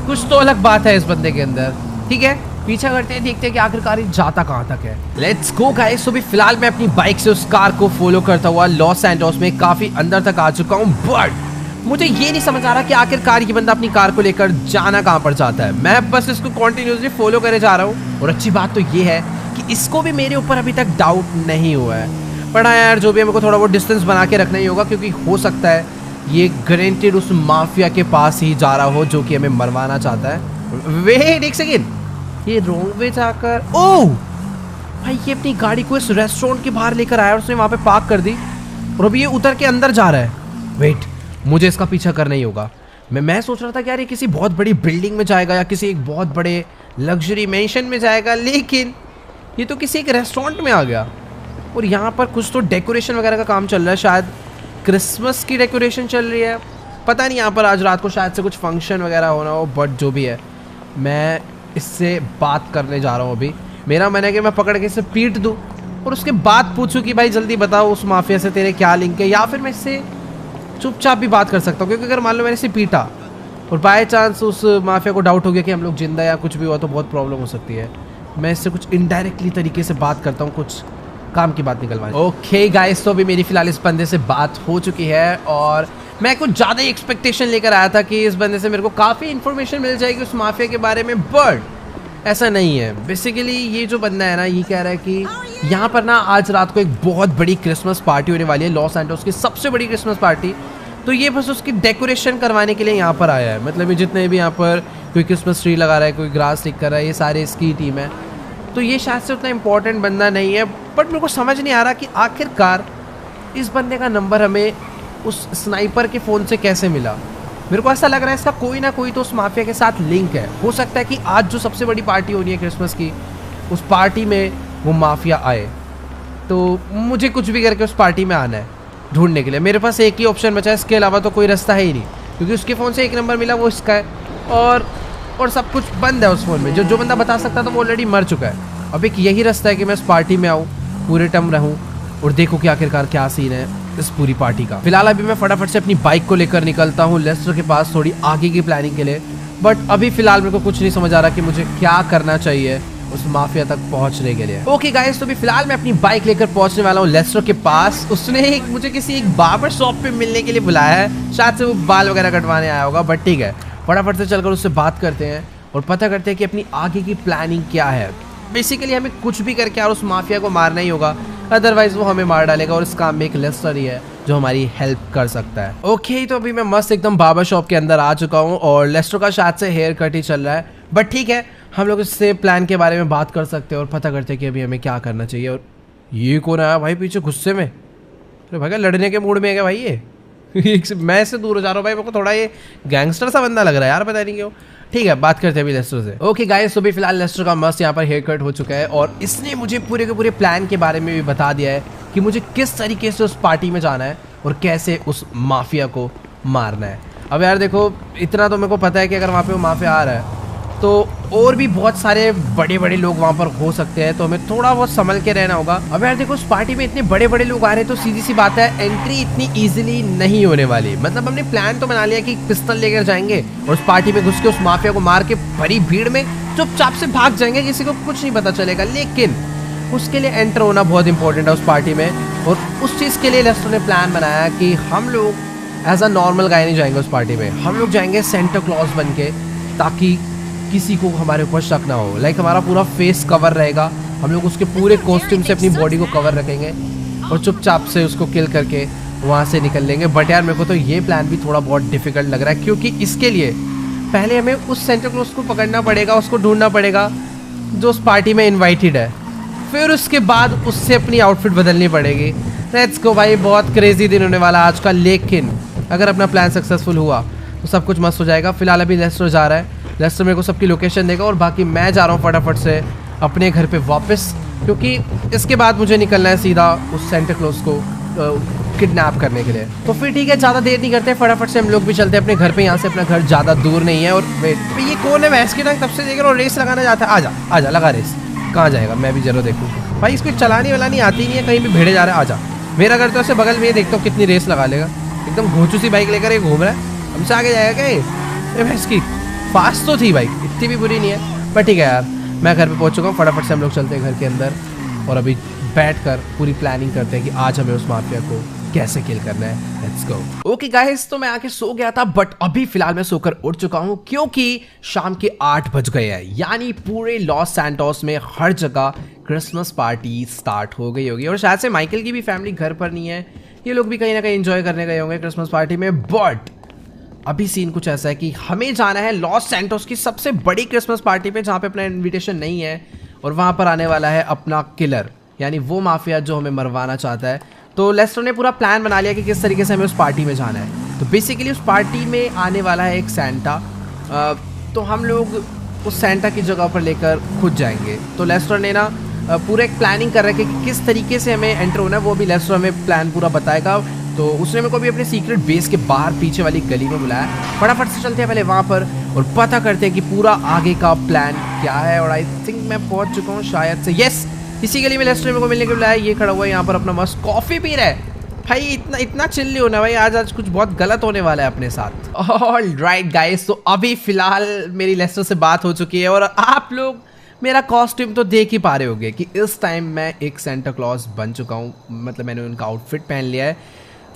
कुछ तो अलग बात है इस बंदे के अंदर। ठीक है, पीछा करते हैं, देखते हैं कि आखिरकार ये जाता कहाँ तक है। Let's go guys. तो भी फिलहाल मैं अपनी बाइक से उस कार को फॉलो करता हुआ लॉस सैंटोस में काफ़ी अंदर तक आ चुका हूँ। बट मुझे ये नहीं समझ आ रहा कि आखिरकार ये बंदा अपनी कार को लेकर जाना कहाँ पर चाहता है। मैं बस इसको कॉन्टिन्यूसली फॉलो करे जा रहा हूँ और अच्छी बात तो ये है कि इसको भी मेरे ऊपर अभी तक डाउट नहीं हुआ है। पर हाँ यार, जो भी है मेरे को थोड़ा बहुत डिस्टेंस बना के रखना ही होगा, क्योंकि हो सकता है ये गारंटेड उस माफिया के पास ही जा रहा हो जो कि हमें मरवाना चाहता है। वेट एक सेकेंड, ये रॉन्ग वे जाकर, ओह भाई ये अपनी गाड़ी को इस रेस्टोरेंट के बाहर लेकर आया और उसने वहाँ पे पार्क कर दी और अभी ये उतर के अंदर जा रहा है। वेट, मुझे इसका पीछा करना ही होगा। मैं सोच रहा था कि यार ये किसी बहुत बड़ी बिल्डिंग में जाएगा या किसी एक बहुत बड़े लग्जरी मेंशन में जाएगा, लेकिन ये तो किसी एक रेस्टोरेंट में आ गया और यहाँ पर कुछ तो डेकोरेशन वगैरह का काम चल रहा है। शायद क्रिसमस की डेकोरेशन चल रही है, पता नहीं। यहाँ पर आज रात को शायद से कुछ फंक्शन वगैरह होना हो, बट जो भी है मैं इससे बात करने जा रहा हूँ। अभी मेरा मन है कि मैं पकड़ के इसे पीट दूँ और उसके बाद पूछूं कि भाई जल्दी बताओ उस माफिया से तेरे क्या लिंक है, या फिर मैं इससे चुपचाप भी बात कर सकता हूँ। क्योंकि अगर मान लो मैंने इसे पीटा और बाय चांस उस माफिया को डाउट हो गया कि हम लोग जिंदा या कुछ भी हुआ तो बहुत प्रॉब्लम हो सकती है। मैं इससे कुछ इनडायरेक्टली तरीके से बात करता हूँ, कुछ काम की बात निकलवानी। ओके गाइस, तो अभी मेरी फिलहाल इस बंदे से बात हो चुकी है और मैं कुछ ज़्यादा ही एक्सपेक्टेशन लेकर आया था कि इस बंदे से मेरे को काफ़ी इन्फॉर्मेशन मिल जाएगी उस माफिया के बारे में, बट ऐसा नहीं है। बेसिकली ये जो बंदा है ना, ये कह रहा है कि यहाँ पर ना आज रात को एक बहुत बड़ी क्रिसमस पार्टी होने वाली है, लॉस सैंटोस की सबसे बड़ी क्रिसमस पार्टी। तो ये बस उसकी डेकोरेशन करवाने के लिए यहाँ पर आया है। मतलब ये जितने भी यहाँ पर कोई क्रिसमस ट्री लगा रहा है, कोई ग्रास स्टिक कर रहा है, ये सारे इसकी टीम है। तो ये शायद से उतना इम्पोर्टेंट बंदा नहीं है, बट मेरे को समझ नहीं आ रहा कि आखिरकार इस बंदे का नंबर हमें उस स्नाइपर के फ़ोन से कैसे मिला। मेरे को ऐसा लग रहा है इसका कोई ना कोई तो उस माफिया के साथ लिंक है। हो सकता है कि आज जो सबसे बड़ी पार्टी हो रही है क्रिसमस की, उस पार्टी में वो माफिया आए। तो मुझे कुछ भी करके उस पार्टी में आना है ढूंढने के लिए। मेरे पास एक ही ऑप्शन बचा है, इसके अलावा तो कोई रास्ता है ही नहीं, क्योंकि उसके फ़ोन से एक नंबर मिला, वो इसका है, और सब कुछ बंद है उस फ़ोन में। जो बंदा बता सकता था वो ऑलरेडी मर चुका है। अब एक यही रास्ता है कि मैं इस पार्टी में आऊँ, पूरे टाइम रहूँ और देखो कि आखिरकार क्या सीन है इस पूरी पार्टी का। फिलहाल अभी मैं फटाफट से अपनी बाइक को लेकर निकलता हूँ लेस्टर के पास थोड़ी आगे की प्लानिंग के लिए। बट अभी फिलहाल मेरे को कुछ नहीं समझ आ रहा कि मुझे क्या करना चाहिए उस माफिया तक पहुंचने के लिए। ओके गाइस, तो अभी फिलहाल मैं अपनी बाइक लेकर पहुंचने वाला हूँ लेस्टर के पास। उसने मुझे किसी एक बार्बर शॉप पे मिलने के लिए बुलाया है, शायद से वो बाल वगैरह कटवाने आया होगा, बट ठीक है, फटाफट से चलकर उससे बात करते हैं और पता करते हैं कि अपनी आगे की प्लानिंग क्या है। बेसिकली हमें कुछ भी करके और उस माफिया को मारना ही होगा, अदरवाइज वो हमें मार डालेगा, और इस काम में एक लेस्टर ही है जो हमारी हेल्प कर सकता है। ओके, तो अभी मैं मस्त एकदम बार्बर शॉप के अंदर आ चुका हूँ और लेस्टर का शायद से हेयर कट ही चल रहा है, बट ठीक है, हम लोग इससे प्लान के बारे में बात कर सकते हैं और पता करते हैं कि अभी हमें क्या करना चाहिए। और ये कौन आया भाई पीछे गुस्से में? अरे भाई लड़ने के मूड में है क्या भाई ये? मैं इससे दूर हो जा रहा हूँ भाई, मेरे को थोड़ा ये गैंगस्टर सा बंदा लग रहा है यार, पता नहीं क्यों। ठीक है, बात करते हैं अभी लेस्टर से। ओके गाइस, तो भी फिलहाल लेस्टर का मस्त यहाँ पर हेयर कट हो चुका है और इसने मुझे पूरे के पूरे प्लान के बारे में भी बता दिया है कि मुझे किस तरीके से उस पार्टी में जाना है और कैसे उस माफिया को मारना है। अब यार देखो, इतना तो मेरे को पता है कि अगर वहाँ पे वो माफिया आ रहा है तो और भी बहुत सारे बड़े बड़े लोग वहाँ पर हो सकते हैं, तो हमें थोड़ा बहुत संभल के रहना होगा। अब यार देखो, उस पार्टी में इतने बड़े बड़े लोग आ रहे हैं तो सीधी सी बात है, एंट्री इतनी इजीली नहीं होने वाली। मतलब हमने प्लान तो बना लिया कि पिस्तौल लेकर जाएंगे और उस पार्टी में घुस के उस माफिया को मार के भरी भीड़ में चुपचाप से भाग जाएंगे, किसी को कुछ नहीं पता चलेगा। लेकिन उसके लिए एंटर होना बहुत इंपॉर्टेंट है उस पार्टी में, और उस चीज़ के लिए लेस्टर ने प्लान बनाया कि हम लोग एज अ नॉर्मल गाय नहीं जाएंगे उस पार्टी में, हम लोग जाएंगे सेंटा क्लॉज बन के, ताकि किसी को हमारे ऊपर शक ना हो। लाइक हमारा पूरा फेस कवर रहेगा, हम लोग उसके पूरे कॉस्ट्यूम से अपनी बॉडी को कवर रखेंगे और चुपचाप से उसको किल करके वहाँ से निकल लेंगे। बट यार मेरे को तो ये प्लान भी थोड़ा बहुत डिफिकल्ट लग रहा है, क्योंकि इसके लिए पहले हमें उस सेंटा क्लॉज को पकड़ना पड़ेगा, उसको ढूंढना पड़ेगा जो उस पार्टी में इन्वाइटेड है, फिर उसके बाद उससे अपनी आउटफिट बदलनी पड़ेगी। लेट्स गो भाई, बहुत क्रेजी दिन होने वाला आज का। लेकिन अगर अपना प्लान सक्सेसफुल हुआ तो सब कुछ मस्त हो जाएगा। फिलहाल अभी लेस्टर जा रहा है, लेस्टर मेरे को सबकी लोकेशन देगा और बाकी मैं जा रहा हूँ फटाफट से अपने घर पे वापस, क्योंकि इसके बाद मुझे निकलना है सीधा उस सेंटा क्लॉज को किडनैप करने के लिए। तो फिर ठीक है, ज़्यादा देर नहीं करते, फटाफट से हम लोग भी चलते हैं अपने घर पे। यहाँ से अपना घर ज़्यादा दूर नहीं है। और वेट, ये कौन है भैंस की टांग तब से देख रहा हूँ रेस लगाना चाहता है? आजा आजा, लगा रेस। कहाँ जाएगा मैं भी जरूर देखूँ भाई, इसको चलानी वालानी आती नहीं है, कहीं भी भिड़े जा रहा है। आजा, मेरा घर तो ऐसे बगल में, देखता हूँ कितनी रेस लगा लेगा। एकदम घोंचू सी बाइक लेकर ये घूम रहा है, हमसे आगे जाएगा क्या ये? भैंस की फास्ट तो थी बाइक, इतनी भी बुरी नहीं है। पर ठीक है यार, मैं घर पे पहुंच चुका हूँ, फटाफट से हम लोग चलते हैं घर के अंदर और अभी बैठकर पूरी प्लानिंग करते हैं कि आज हमें उस माफिया को कैसे किल करना है। Let's go. ओके गाइस, तो मैं आके सो गया था, बट अभी फिलहाल मैं सोकर उठ चुका हूँ, क्योंकि शाम के 8 बज गए हैं। यानी पूरे लॉस सैंटोस में हर जगह क्रिसमस पार्टी स्टार्ट हो गई होगी, और शायद से माइकल की भी फैमिली घर पर नहीं है, ये लोग भी कहीं ना कहीं एंजॉय करने गए होंगे क्रिसमस पार्टी में। बट अभी सीन कुछ ऐसा है कि हमें जाना है लॉस सैंटोस की सबसे बड़ी क्रिसमस पार्टी पे, जहाँ पे अपना इनविटेशन नहीं है, और वहाँ पर आने वाला है अपना किलर, यानी वो माफिया जो हमें मरवाना चाहता है। तो लेस्टर ने पूरा प्लान बना लिया कि किस तरीके से हमें उस पार्टी में जाना है। तो बेसिकली उस पार्टी में आने वाला है एक सेंटा, तो हम लोग उस सेंटा की जगह पर लेकर खुद जाएंगे। तो लेस्टर ने ना पूरा एक प्लानिंग कर रखा है कि किस तरीके से हमें एंटर होना है, वो भी लेस्टर हमें प्लान पूरा बताएगा। तो उसने मेरे को भी अपने सीक्रेट बेस के बाहर पीछे वाली गली में बुलाया। फटाफट से चलते हैं पहले वहाँ पर और पता करते हैं कि पूरा आगे का प्लान क्या है। और आई थिंक मैं पहुँच चुका हूँ शायद से, यस, इसी गली में लेस्टर मेरे को मिलने के बुलाया। ये खड़ा हुआ है यहाँ पर अपना मस्त कॉफ़ी पी रहा है। भाई इतना चिल नहीं होना भाई, आज कुछ बहुत गलत होने वाला है अपने साथ। ऑल राइट गाइस, तो अभी फिलहाल मेरी लेस्टर से बात हो चुकी है और आप लोग मेरा कॉस्ट्यूम तो देख ही पा रहे होगे कि इस टाइम मैं एक सेंटा क्लॉज बन चुका हूँ। मतलब मैंने उनका आउटफिट पहन लिया है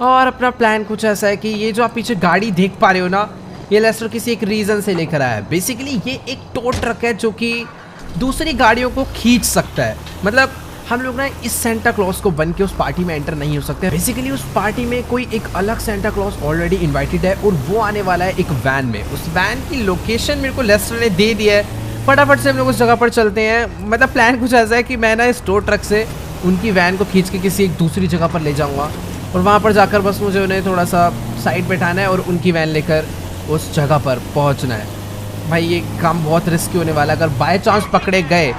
और अपना प्लान कुछ ऐसा है कि ये जो आप पीछे गाड़ी देख पा रहे हो ना, ये लेस्टर किसी एक रीज़न से लेकर आया है। बेसिकली ये एक टो ट्रक है जो कि दूसरी गाड़ियों को खींच सकता है। मतलब हम लोग ना इस सेंटा क्लॉज को बन के उस पार्टी में एंटर नहीं हो सकते। बेसिकली उस पार्टी में कोई एक अलग सेंटा क्लॉज ऑलरेडी इनवाइटेड है और वो आने वाला है एक वैन में। उस वैन की लोकेशन मेरे को लेस्टर ने दे दिया है। फटाफट से हम लोग उस जगह पर चलते हैं। मतलब प्लान कुछ ऐसा है कि मैं ना इस टो ट्रक से उनकी वैन को खींच के किसी एक दूसरी जगह पर ले जाऊँगा और वहाँ पर जाकर बस मुझे उन्हें थोड़ा सा साइड बैठाना है और उनकी वैन लेकर उस जगह पर पहुँचना है। भाई ये काम बहुत रिस्की होने वाला है। अगर बाय चांस पकड़े गए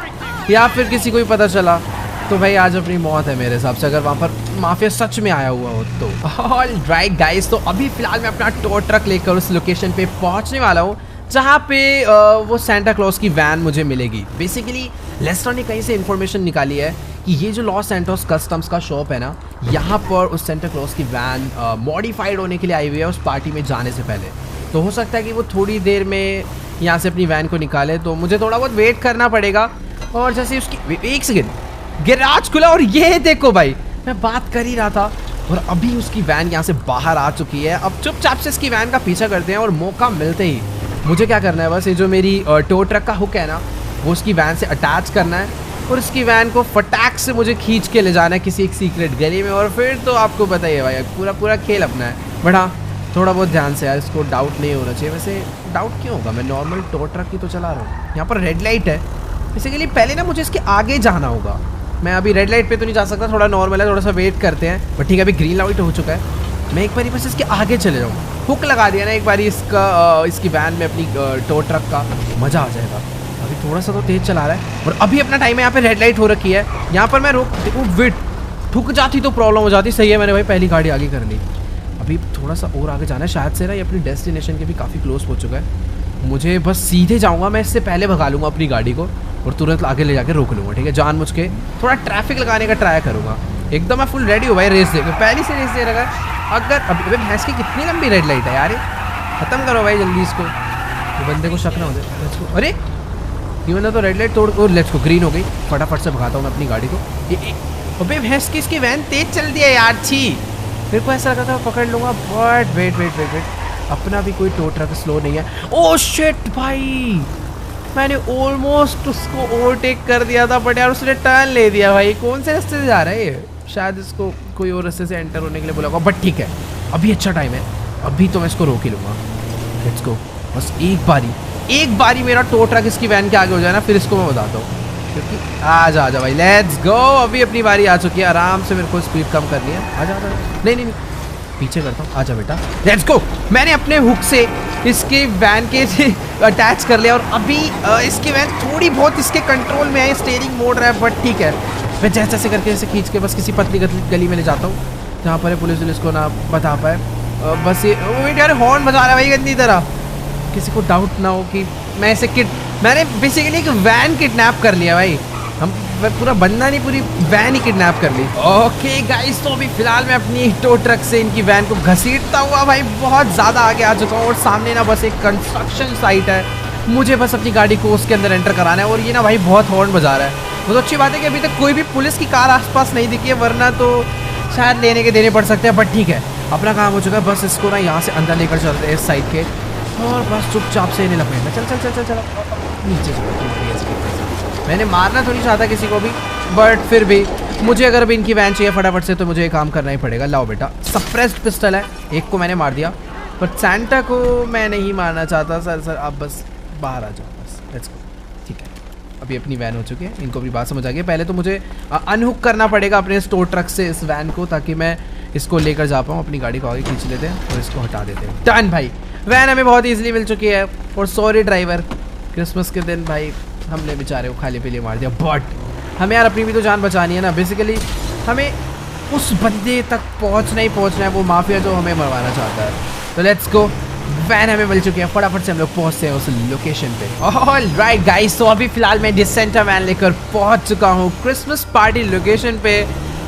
या फिर किसी को भी पता चला तो भाई आज अपनी मौत है मेरे हिसाब से, अगर वहाँ पर माफिया सच में आया हुआ हो तो। ऑल राइट गाइस, तो अभी फिलहाल मैं अपना टो ट्रक लेकर उस लोकेशन पे पहुँचने वाला हूँ जहाँ पे वो सेंटा क्लॉज की वैन मुझे मिलेगी। बेसिकली लेस्टर ने कहीं से इन्फॉर्मेशन निकाली है कि ये जो लॉस सैंटोस कस्टम्स का शॉप है ना, यहाँ पर उस सेंटा क्लॉज की वैन मॉडिफाइड होने के लिए आई हुई है उस पार्टी में जाने से पहले। तो हो सकता है कि वो थोड़ी देर में यहाँ से अपनी वैन को निकाले, तो मुझे थोड़ा बहुत वेट करना पड़ेगा। और जैसे उसकी एक सेकेंड, गैराज खुला और ये देखो भाई, मैं बात कर ही रहा था और अभी उसकी वैन यहाँ से बाहर आ चुकी है। अब चुपचाप से इसकी वैन का पीछा करते हैं और मौका मिलते ही मुझे क्या करना है, बस ये जो मेरी टो ट्रक का हुक है ना, वो उसकी वैन से अटैच करना है और उसकी वैन को फटाक से मुझे खींच के ले जाना है किसी एक सीक्रेट गली में। और फिर तो आपको पता ही है भाई, पूरा खेल अपना है। बट हाँ, थोड़ा बहुत ध्यान से यार, इसको डाउट नहीं होना चाहिए। वैसे डाउट क्यों होगा, मैं नॉर्मल टो ट्रक ही तो चला रहा हूँ। यहाँ पर रेड लाइट है, बेसिकली पहले ना मुझे इसके आगे जाना होगा। मैं अभी रेड लाइट पे तो नहीं जा सकता, थोड़ा नॉर्मल है, थोड़ा सा वेट करते हैं। बट ठीक है, अभी ग्रीन लाइट हो चुका है। मैं एक बारी बस इसके आगे चले जाऊँ, हुक लगा दिया ना एक बारी इसकी वैन में अपनी टो ट्रक का, मज़ा आ जाएगा। अभी थोड़ा सा तो तेज़ चला रहा है और अभी अपना टाइम है। यहाँ पे रेड लाइट हो रखी है, यहाँ पर मैं वेट ठुक जाती तो प्रॉब्लम हो जाती। सही है, मैंने भाई पहली गाड़ी आगे कर ली। अभी थोड़ा सा और आगे जाना है, शायद से ना ये अपनी डेस्टिनेशन के भी काफ़ी क्लोज हो चुका है। मुझे बस सीधे जाऊँगा, मैं इससे पहले भगा लूँगा अपनी गाड़ी को और तुरंत आगे ले जाकर रोक लूँगा। ठीक है, जानबूझ के थोड़ा ट्रैफिक लगाने का ट्राई करूँगा। एकदम मैं फुल रेडी हूँ भाई रेस दे, पहली से रेस दे रखा है। अगर अभी भैंस की कितनी लंबी रेड लाइट है यार, ख़त्म करो भाई जल्दी इसको, तो बंदे को शक ना हो जाए। अरे ये बंदा तो रेड लाइट तोड़ और लेट्स को ग्रीन हो गई। फटाफट से भगाता हूँ मैं अपनी गाड़ी को। अबे भैंस की इसकी वैन तेज चल दी है यार, छी। मेरे को ऐसा लगा था पकड़ लूँगा, बट वेट, अपना भी कोई टो ट्रक स्लो नहीं है। ओह शिट भाई, मैंने ऑलमोस्ट उसको ओवरटेक कर दिया था, बट यार उसने टर्न ले दिया भाई। कौन से रास्ते से जा रहा है ये, शायद इसको कोई और रास्ते से एंटर होने के लिए बोला होगा। बट ठीक है, अभी अच्छा टाइम है, अभी तो मैं इसको रोक ही लूँगा। लेट्स गो, बस एक बारी मेरा टो ट्रक इसकी वैन के आगे हो जाए ना, फिर इसको मैं बताता हूँ। क्योंकि आ जा भाई, लेट्स गो। अभी अपनी बारी आ चुकी है, आराम से मेरे को स्पीड कम करनी है। आ जा, नहीं पीछे करता हूँ, आजा बेटा, लेट्स गो। मैंने अपने हुक से इसके वैन के अटैच कर लिया और अभी इसकी वैन थोड़ी बहुत इसके कंट्रोल में है, स्टीयरिंग मोड़ रहा है। बट ठीक है, मैं जैसे करके इसे खींच के बस किसी पतली गली में ले जाता हूँ जहाँ पर पुलिस को ना बता पाए। बस ये यार हॉर्न बजा रहा है भाई गंदी तरह, किसी को डाउट ना हो कि मैंने बेसिकली एक वैन किडनैप कर लिया भाई। हम पूरा बंदा नहीं, पूरी वैन ही किडनैप कर ली। ओके गाइस, तो अभी फिलहाल मैं अपनी टो ट्रक से इनकी वैन को घसीटता हुआ भाई बहुत ज़्यादा आगे आ चुका हूँ और सामने ना बस एक कंस्ट्रक्शन साइट है। मुझे बस अपनी गाड़ी को उसके अंदर एंटर कराना है और ये ना भाई बहुत हॉर्न बजा रहा है। बहुत अच्छी बात है कि अभी तक कोई भी पुलिस की कार आसपास नहीं दिखी है, वरना तो शायद लेने के देने पड़ सकते हैं। बट ठीक है, अपना काम हो चुका है। बस इसको ना यहाँ से अंदर लेकर चलते हैं इस साइड के और बस चुपचाप से इन्हें लपेटना। चल नीचे मैंने मारना तो नहीं चाहता किसी को भी, बट फिर भी मुझे अगर अभी इनकी वैन चाहिए फटाफट से तो मुझे ये काम करना ही पड़ेगा। लाओ बेटा, सप्रेस्ड पिस्टल है, एक को मैंने मार दिया, पर सैंटा को मैं नहीं मारना चाहता। सर आप बस बाहर आ जाओ, बस लेट्स गो। ठीक है, अभी अपनी वैन हो चुकी है, इनको भी बात समझ आ गई। पहले तो मुझे अनहुक करना पड़ेगा अपने स्टोर ट्रक से इस वैन को, ताकि मैं इसको लेकर जा पाऊँ। अपनी गाड़ी को आगे खींच लेते हैं और इसको हटा देते हैं। डन भाई, वैन हमें बहुत ईजिली मिल चुकी है। और सॉरी ड्राइवर, क्रिसमस के दिन भाई हमने बेचारे को खाली पीली मार दिया, बट हमें यार अपनी भी तो जान बचानी है ना। बेसिकली हमें उस बंदे तक पहुंचना है, वो माफिया जो हमें मरवाना चाहता है। तो लेट्स गो, वैन हमें मिल चुकी है, फटाफट से हम लोग पहुंचते हैं उस लोकेशन पे। ऑल राइट गाइस, तो अभी फिलहाल मैं डिसेंटा वैन लेकर पहुंच चुका हूँ क्रिसमस पार्टी लोकेशन पे।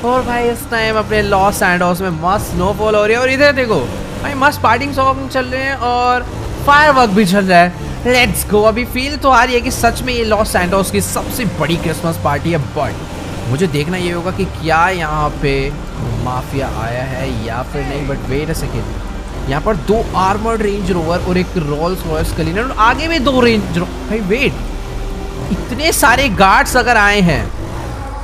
और भाई इस टाइम अपने लॉस सैंटोस में मस्त स्नोफॉल हो रही है और इधर देखो भाई मस्त पार्टी सॉन्ग चल रहे हैं और फायरवर्क भी चल रहा है। Let's go. अभी फील तो आ रही है कि सच में ये लॉस सैंटोस की सबसे बड़ी क्रिसमस पार्टी है, बट मुझे देखना ये होगा कि क्या यहाँ पे माफिया आया है या फिर नहीं। बट वेट अ सेकेंड, यहाँ पर 2 आर्मर्ड रेंज रोवर और एक रोल्स रॉयस क्लीनर और आगे भी 2 रेंज रोवर। भाई वेट, इतने सारे गार्ड्स अगर आए हैं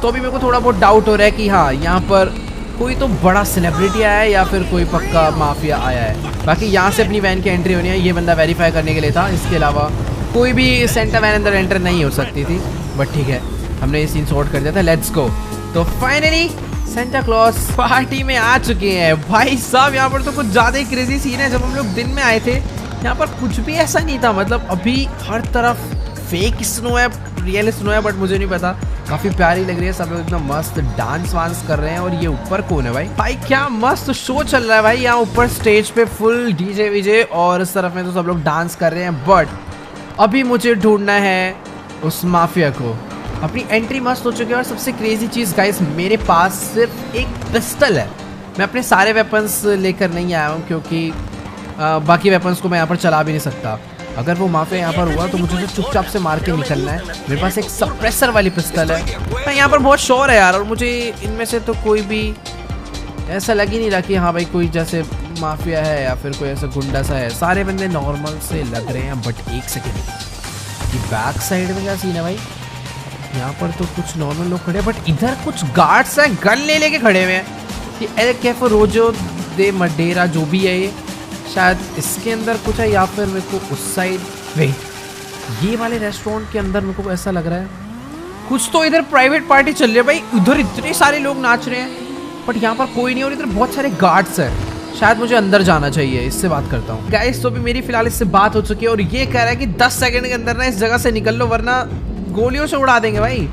तो अभी मेरे को थोड़ा बहुत डाउट हो रहा है कि हाँ यहाँ पर कोई तो बड़ा सेलिब्रिटी आया है या फिर कोई पक्का माफिया आया है। बाकी यहाँ से अपनी वैन की एंट्री होनी है, ये बंदा वेरीफाई करने के लिए था। इसके अलावा कोई भी सेंटा वैन अंदर एंटर नहीं हो सकती थी, बट ठीक है हमने ये सीन सॉर्ट कर दिया था। Let's go. तो फाइनली सेंटा क्लॉज पार्टी में आ चुके हैं। भाई साहब यहाँ पर तो कुछ ज़्यादा ही क्रेजी सीन है। जब हम लोग दिन में आए थे यहाँ पर कुछ भी ऐसा नहीं था, मतलब अभी हर तरफ फेक स्नो है, रियल स्नो है, बट मुझे नहीं पता। काफी प्यारी लग रही है, सब लोग एकदम मस्त डांस वांस कर रहे हैं। और ये ऊपर कौन है भाई? भाई क्या मस्त शो चल रहा है भाई, यहाँ ऊपर स्टेज पे फुल डीजे वीजे और इस तरफ में तो सब लोग डांस कर रहे हैं। बट अभी मुझे ढूंढना है उस माफिया को। अपनी एंट्री मस्त हो चुकी है और सबसे क्रेजी चीज गाइस, मेरे पास सिर्फ एक पिस्टल है। मैं अपने सारे वेपन्स लेकर नहीं आया हूँ क्योंकि बाकी वेपन्स को मैं यहाँ पर चला भी नहीं सकता। अगर वो माफिया यहाँ पर हुआ तो मुझे तो चुपचाप से मार के निकलना है। मेरे पास एक सप्रेसर वाली पिस्टल है। मैं यहाँ पर बहुत शोर है यार, और मुझे इनमें से तो कोई भी ऐसा लग ही नहीं रहा कि हाँ भाई कोई जैसे माफिया है या फिर कोई ऐसा गुंडा सा है। सारे बंदे नॉर्मल से लग रहे हैं। बट एक सेकेंड, ये बैक साइड में क्या सीन है भाई? यहाँ पर तो कुछ नॉर्मल लोग खड़े हैं, बट इधर कुछ गार्ड्स हैं गन ले लेके खड़े हुए हैं। ये एल कैफे रोजो दे मडेरा जो भी है, ये शायद इसके अंदर कुछ है या फिर मेरे को उस साइड। वेट, ये वाले रेस्टोरेंट के अंदर मेरे को ऐसा लग रहा है कुछ तो इधर प्राइवेट पार्टी चल रही है भाई। उधर इतने सारे लोग नाच रहे हैं बट यहाँ पर कोई नहीं और इधर बहुत सारे गार्ड्स हैं। शायद मुझे अंदर जाना चाहिए, इससे बात करता हूँ। गाइस तो भी मेरी फिलहाल इससे बात हो चुकी है और ये कह रहा है कि 10 सेकंड के अंदर ना इस जगह से निकल लो वरना गोलियों से उड़ा देंगे भाई।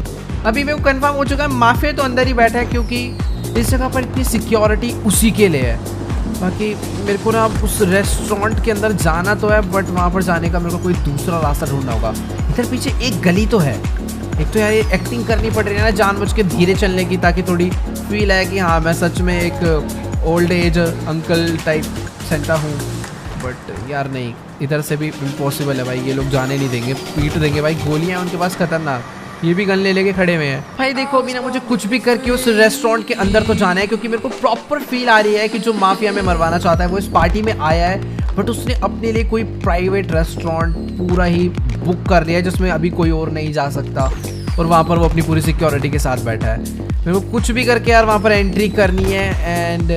अभी मेरे को कंफर्म हो चुका है माफिया तो अंदर ही बैठा है क्योंकि इस जगह पर इतनी सिक्योरिटी उसी के लिए है। बाकी मेरे को ना उस रेस्टोरेंट के अंदर जाना तो है बट वहाँ पर जाने का मेरे को कोई दूसरा रास्ता ढूंढना होगा। इधर पीछे एक गली तो है। एक तो यार ये एक्टिंग करनी पड़ रही है ना जानबूझ के धीरे चलने की, ताकि थोड़ी फील आए कि हाँ मैं सच में एक old age uncle type Santa हूँ। बट यार नहीं, इधर से भी इम्पॉसिबल है भाई, ये लोग जाने नहीं देंगे, पीट देंगे भाई। गोलियाँ उनके पास खतरनाक, ये भी गन ले लेके खड़े हुए हैं। भाई देखो अभी ना मुझे कुछ भी करके उस रेस्टोरेंट के अंदर तो जाना है क्योंकि मेरे को प्रॉपर फील आ रही है कि जो माफिया में मरवाना चाहता है वो इस पार्टी में आया है बट उसने अपने लिए कोई प्राइवेट रेस्टोरेंट पूरा ही बुक कर लिया है जिसमें अभी कोई और नहीं जा सकता और वहाँ पर वो अपनी पूरी सिक्योरिटी के साथ बैठा है। मेरे को कुछ भी करके यार वहाँ पर एंट्री करनी है एंड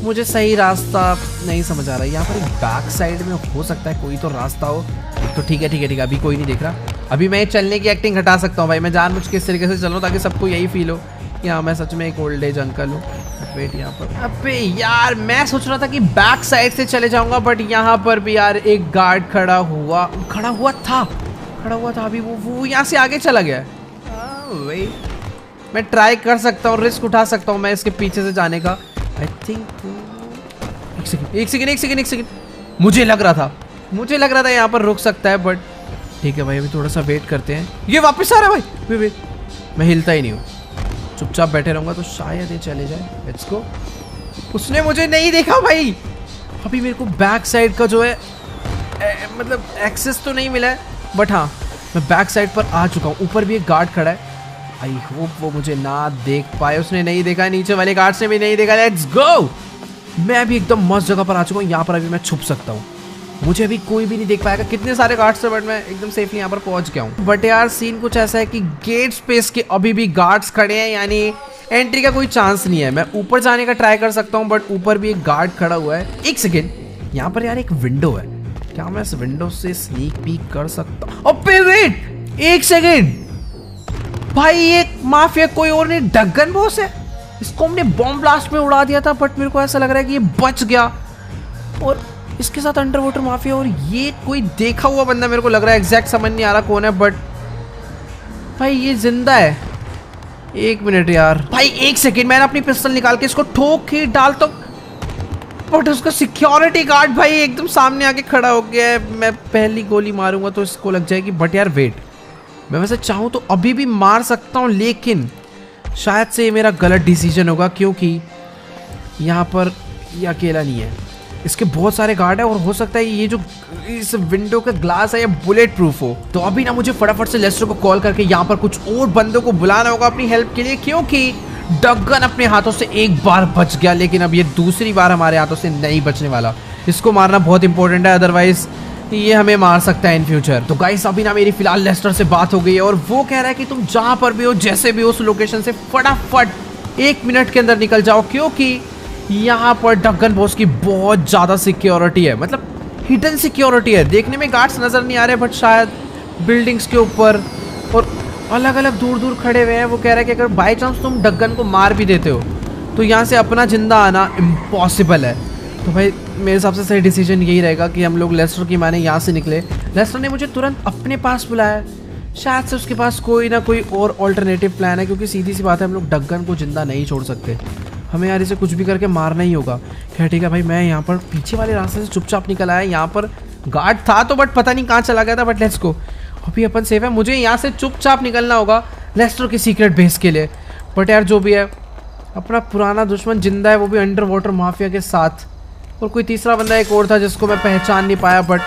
मुझे सही रास्ता नहीं समझ आ रहा है। यहाँ पर एक बैक साइड में हो सकता है कोई तो रास्ता हो। तो ठीक है अभी कोई नहीं देख रहा। अभी मैं चलने की एक्टिंग हटा सकता हूँ भाई, मैं जानबूझ के इस तरीके से चल रहा हूँ ताकि सबको यही फील हो कि हाँ मैं सच में एक ओल्ड एज अंकल हूँ। वेट यहाँ पर, अबे यार मैं सोच रहा था कि बैक साइड से चले जाऊँगा बट यहाँ पर भी यार एक गार्ड खड़ा हुआ था अभी वो यहाँ से आगे चला गया। मैं ट्राई कर सकता हूँ, रिस्क उठा सकता हूँ मैं इसके पीछे से जाने का। आई थिंक एक सेकेंड मुझे लग रहा था यहाँ पर रुक सकता है बट ठीक है भाई अभी थोड़ा सा वेट करते हैं। ये वापस आ रहा है भाई, वेट मैं हिलता ही नहीं हूँ, चुपचाप बैठे रहूँगा तो शायद ये चले जाए। Let's go. उसने मुझे नहीं देखा भाई। अभी मेरे को बैक साइड का जो है मतलब एक्सेस तो नहीं मिला है बट हाँ मैं बैक साइड पर आ चुका हूँ। ऊपर भी एक गार्ड खड़ा है, आई होप वो मुझे ना देख पाए। उसने नहीं देखा, नीचे वाले गार्ड ने भी नहीं देखा। Let's go. मैं अभी एकदम मस्त जगह पर आ चुका हूँ, यहाँ पर अभी मैं छुप सकता हूँ, मुझे अभी कोई भी नहीं देख पाएगा। कितने सारे गार्ड्स थे बट मैं एकदम सेफली यहाँ पर पहुँच गया हूँ। बट यार सीन कुछ ऐसा है कि गेट स्पेस के अभी भी गार्ड्स खड़े हैं, यानी एंट्री का कोई चांस नहीं है। मैं ऊपर जाने का ट्राई कर सकता हूँ बट ऊपर भी एक गार्ड खड़ा हुआ है। एक सेकेंड, यहाँ पर यार एक विंडो है, क्या मैं इस विंडो से स्नीक पीक कर सकता हूँ? अबे वेट एक सेकेंड भाई, ये माफिया कोई और नहीं ढक्कन बॉस है। इसको हमने बॉम्ब ब्लास्ट में उड़ा दिया था बट मेरे को ऐसा लग रहा है कि ये बच गया और इसके साथ अंडर वाटर माफिया और ये कोई देखा हुआ बंदा मेरे को लग रहा है। एग्जैक्ट समझ नहीं आ रहा कौन है बट भाई ये जिंदा है। एक मिनट यार भाई, एक सेकेंड, मैंने अपनी पिस्टल निकाल के इसको ठोक ही डालता हूँ बट उसका सिक्योरिटी गार्ड भाई एकदम सामने आके खड़ा हो गया है। मैं पहली गोली मारूंगा तो इसको लग जाएगी। बट यार वेट, मैं वैसे चाहूँ तो अभी भी मार सकता हूँ लेकिन शायद से ये मेरा गलत डिसीजन होगा क्योंकि यहाँ पर ये अकेला नहीं है। इसके बहुत सारे गार्ड है और हो सकता है ये जो इस विंडो का ग्लास है ये बुलेट प्रूफ हो। तो अभी ना मुझे फटाफट से लेस्टर को कॉल करके यहाँ पर कुछ और बंदों को बुलाना होगा अपनी हेल्प के लिए, क्योंकि डगन अपने हाथों से एक बार बच गया, लेकिन अब ये दूसरी बार हमारे हाथों से नहीं बचने वाला। इसको मारना बहुत इंपॉर्टेंट है, अदरवाइज ये हमें मार सकता है इन फ्यूचर। तो गाइस अभी ना मेरी फिलहाल लेस्टर से बात हो गई है और वो कह रहा है कि तुम जहां पर भी हो, जैसे भी हो, उस लोकेशन से फटाफट 1 मिनट के अंदर निकल जाओ, क्योंकि यहाँ पर डगन बॉस की बहुत ज़्यादा सिक्योरिटी है, मतलब हिडन सिक्योरिटी है। देखने में गार्ड्स नज़र नहीं आ रहे, बट शायद बिल्डिंग्स के ऊपर और अलग अलग दूर दूर खड़े हुए हैं। वो कह रहा है कि अगर बाई चांस तुम डगन को मार भी देते हो तो यहाँ से अपना जिंदा आना इम्पॉसिबल है। तो भाई मेरे हिसाब से सही डिसीजन यही रहेगा कि हम लोग लेस्टर की माने यहाँ से निकले। लेस्टर ने मुझे तुरंत अपने पास बुलाया, शायद से उसके पास कोई ना कोई और ऑल्टरनेटिव प्लान है, क्योंकि सीधी सी बात है हम लोग डगन को जिंदा नहीं छोड़ सकते, हमें यार इसे कुछ भी करके मारना ही होगा। खैर ठीक है भाई, मैं यहाँ पर पीछे वाले रास्ते से चुपचाप निकल आया। यहाँ पर गार्ड था तो बट पता नहीं कहाँ चला गया था, बट लेट्स गो, अभी अपन सेफ है। मुझे यहाँ से चुपचाप निकलना होगा लेस्टर की सीक्रेट बेस के लिए। बट यार जो भी है, अपना पुराना दुश्मन जिंदा है, वो भी अंडर वाटर माफिया के साथ, और कोई तीसरा बंदा एक और था जिसको मैं पहचान नहीं पाया, बट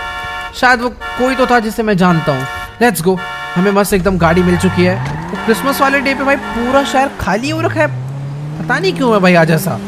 शायद वो कोई तो था जिसे मैं जानता हूँ। लेट्स गो, हमें मस्त एकदम गाड़ी मिल चुकी है। तो क्रिसमस वाले डे पे भाई पूरा शहर खाली हो रखा है, पता नहीं क्यों है भाई आज ऐसा।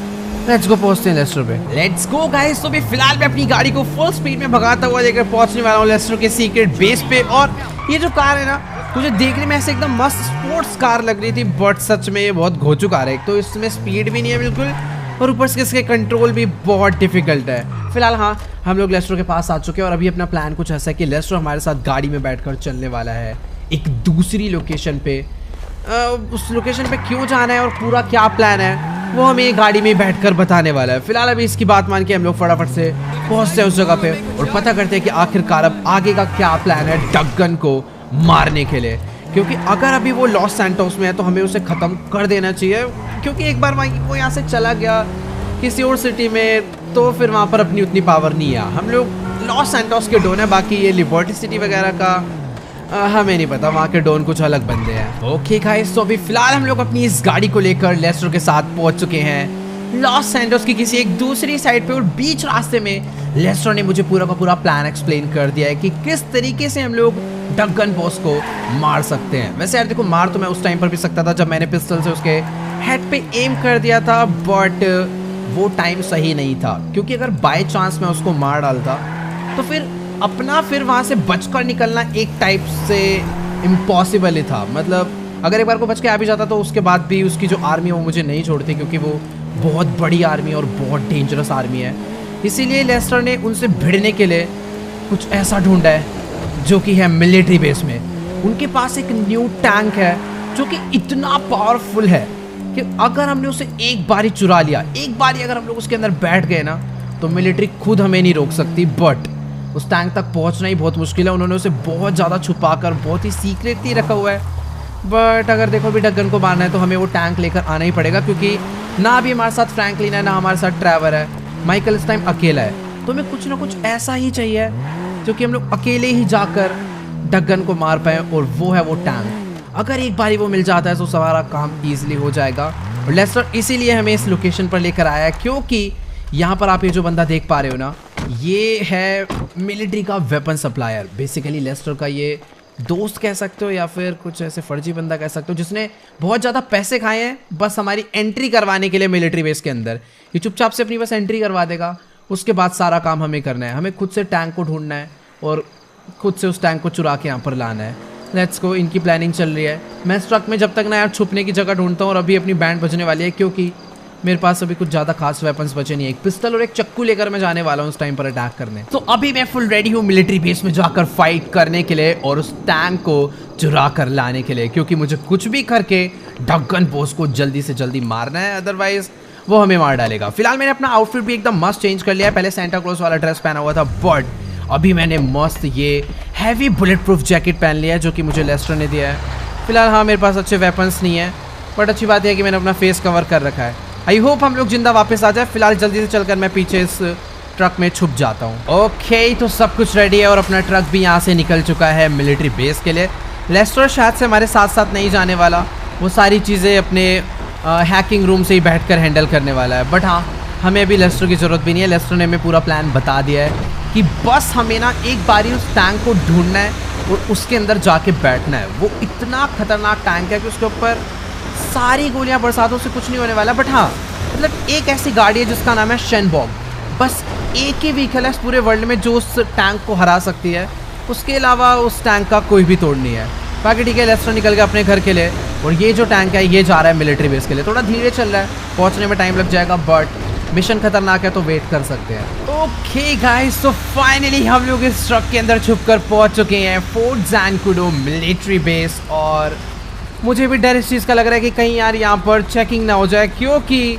लेट्स गो, पहुंचते हैं लेस्टर पे। Let's go guys. तो भी फिलहाल मैं अपनी गाड़ी को फुल स्पीड में भगाता हुआ लेकर पहुंचने वाला हूँ लेस्टर के सीक्रेट बेस पे। और ये जो कार है ना, मुझे देखने में ऐसे एकदम मस्त स्पोर्ट्स कार लग रही थी, बट सच में ये बहुत घोचू कार है। एक तो इसमें स्पीड भी नहीं है बिल्कुल, और ऊपर से इसके कंट्रोल भी बहुत डिफिकल्ट है। फिलहाल हाँ, हम लोग लेस्टर के पास आ चुके हैं और अभी अपना प्लान कुछ ऐसा है कि लेस्टर हमारे साथ गाड़ी में बैठकर चलने वाला है एक दूसरी लोकेशन पे। उस लोकेशन पे क्यों जाना है और पूरा क्या प्लान है वो हमें गाड़ी में बैठकर बताने वाला है। फिलहाल अभी इसकी बात मान के हम लोग फटाफट से पहुंचते हैं उस जगह पे और पता करते हैं कि आखिरकार अब आगे का क्या प्लान है डगन को मारने के लिए। क्योंकि अगर अभी वो लॉस सैंटोस में है तो हमें उसे ख़त्म कर देना चाहिए, क्योंकि एक बार वो यहाँ से चला गया किसी और सिटी में तो फिर वहाँ पर अपनी उतनी पावर नहीं है। हम लोग लॉस सैंटोस के डोन है, बाकी ये लिबर्टी सिटी वगैरह का हमें नहीं पता, वहाँ के डोन कुछ अलग बंदे हैं। ओके गाइस, तो अभी फिलहाल हम लोग अपनी इस गाड़ी को लेकर लेस्टर के साथ पहुँच चुके हैं लॉस सैंटोस की किसी एक दूसरी साइड पे। और बीच रास्ते में लेस्टर ने मुझे पूरा का पूरा प्लान एक्सप्लेन कर दिया है कि किस तरीके से हम लोग डगन बॉस को मार सकते हैं। वैसे यार देखो, मार तो मैं उस टाइम पर भी सकता था जब मैंने पिस्टल से उसके हेड पे एम कर दिया था, बट वो टाइम सही नहीं था, क्योंकि अगर बाय चांस मैं उसको मार डालता तो फिर वहाँ से बचकर निकलना एक टाइप से इम्पॉसिबल ही था। मतलब अगर एक बार को बच के आ भी जाता तो उसके बाद भी उसकी जो आर्मी है वो मुझे नहीं छोड़ती, क्योंकि वो बहुत बड़ी आर्मी और बहुत डेंजरस आर्मी है। इसीलिए लेस्टर ने उनसे भिड़ने के लिए कुछ ऐसा ढूंढा है जो कि है मिलिट्री बेस में। उनके पास एक न्यू टैंक है जो कि इतना पावरफुल है कि अगर हमने उसे एक बारी चुरा लिया, एक बारी अगर हम लोग उसके अंदर बैठ गए ना, तो मिलिट्री खुद हमें नहीं रोक सकती। बट उस टैंक तक पहुंचना ही बहुत मुश्किल है। उन्होंने उसे बहुत ज़्यादा छुपाकर बहुत ही सीक्रेटली रखा हुआ है। बट अगर देखो भी डगन को मारना है तो हमें वो टैंक लेकर आना ही पड़ेगा, क्योंकि ना अभी हमारे साथ फ्रैंकलिन है, ना हमारे साथ ट्रैवर है, माइकल इस टाइम अकेला है। तो हमें कुछ ना कुछ ऐसा ही चाहिए जो कि हम लोग अकेले ही जाकर डगन को मार पाए, और वो है वो टैंक। अगर एक बारी वो मिल जाता है तो सारा काम ईजिली हो जाएगा। और लेस्टर इसीलिए हमें इस लोकेशन पर लेकर आया है, क्योंकि यहाँ पर आप ये जो बंदा देख पा रहे हो ना, ये है मिलिट्री का वेपन सप्लायर। बेसिकली लेस्टर का ये दोस्त कह सकते हो या फिर कुछ ऐसे फर्जी बंदा कह सकते हो, जिसने बहुत ज़्यादा पैसे खाए हैं बस हमारी एंट्री करवाने के लिए मिलिट्री बेस के अंदर। ये चुपचाप से अपनी बस एंट्री करवा देगा, उसके बाद सारा काम हमें करना है। हमें खुद से टैंक को ढूंढना है और खुद से उस टैंक को चुरा के यहाँ पर लाना है। लेट्स गो, इनकी प्लानिंग चल रही है। मैं इस ट्रक में जब तक ना यार छुपने की जगह ढूंढता हूँ, और अभी अपनी बैंड बजने वाली है, क्योंकि मेरे पास अभी कुछ ज़्यादा खास वेपन्स बचे नहीं है। एक पिस्टल और एक चक्कू लेकर मैं जाने वाला हूँ उस टाइम पर अटैक करने। तो अभी मैं फुल रेडी हूँ मिलिट्री बेस में जाकर फाइट करने के लिए और उस टैंक को चुरा कर लाने के लिए, क्योंकि मुझे कुछ भी करके डगन बॉस को जल्दी से जल्दी मारना है, अदरवाइज वो हमें मार डालेगा। फिलहाल मैंने अपना आउटफिट भी एकदम मस्त चेंज कर लिया है। पहले सेंटा क्लॉज वाला ड्रेस पहना हुआ था, बट अभी मैंने मस्त ये हैवी बुलेट प्रूफ जैकेट पहन लिया है जो कि मुझे लेस्टर ने दिया है। फिलहाल हाँ, मेरे पास अच्छे वेपन्स नहीं है, बट अच्छी बात यह है कि मैंने अपना फेस कवर कर रखा है। आई होप हम लोग जिंदा वापस आ जाए। फिलहाल जल्दी से चलकर मैं पीछे इस ट्रक में छुप जाता हूँ। ओके, तो सब कुछ रेडी है और अपना ट्रक भी यहाँ से निकल चुका है मिलिट्री बेस के लिए। लेस्टर शायद से हमारे साथ साथ नहीं जाने वाला, वो सारी चीज़ें अपने हैकिंग रूम से ही बैठकर हैंडल करने वाला है। बट हाँ, हमें अभी लेस्टर की ज़रूरत भी नहीं है। लेस्टर ने हमें पूरा प्लान बता दिया है कि बस हमें ना एक बारी उस टैंक को ढूंढना है और उसके अंदर जाके बैठना है। वो इतना खतरनाक टैंक है कि उसके ऊपर सारी गोलियां बरसातों से कुछ नहीं होने वाला। बट हाँ, मतलब एक ऐसी गाड़ी है जिसका नाम है शेनबॉग। बस एक ही व्हीकल है इस पूरे वर्ल्ड में जो उस टैंक को हरा सकती है। उसके अलावा उस टैंक का कोई भी तोड़ नहीं है। बाकी ठीक है, लेस्टर निकल गया अपने घर के लिए और ये जो टैंक है ये जा रहा है मिलिट्री बेस के लिए। थोड़ा धीरे चल रहा है, पहुंचने में टाइम लग जाएगा, बट मिशन खतरनाक है तो वेट कर सकते हैं। ओके गाइस, तो फाइनली हम लोग इस ट्रक के अंदर छुपकर पहुंच चुके हैं फोर्ट ज़ैनकुडो मिलिट्री बेस। और मुझे भी डर इस चीज़ का लग रहा है कि कहीं यार यहाँ पर चेकिंग ना हो जाए, क्योंकि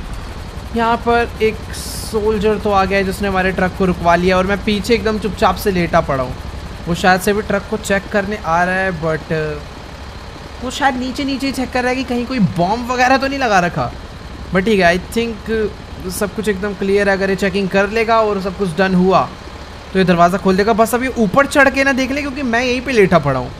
यहाँ पर एक सोल्जर तो आ गया है जिसने हमारे ट्रक को रुकवा लिया और मैं पीछे एकदम चुपचाप से लेटा पड़ा हूँ। वो शायद से भी ट्रक को चेक करने आ रहा है, बट वो शायद नीचे नीचे ही चेक कर रहा है कि कहीं कोई बॉम्ब वगैरह तो नहीं लगा रखा। बट ठीक है, आई थिंक सब कुछ एकदम क्लियर है। अगर ये चेकिंग कर लेगा और सब कुछ डन हुआ तो ये दरवाज़ा खोल देगा। बस अभी ऊपर चढ़ के ना देख ले, क्योंकि मैं यहीं पे लेटा पड़ा हूँ।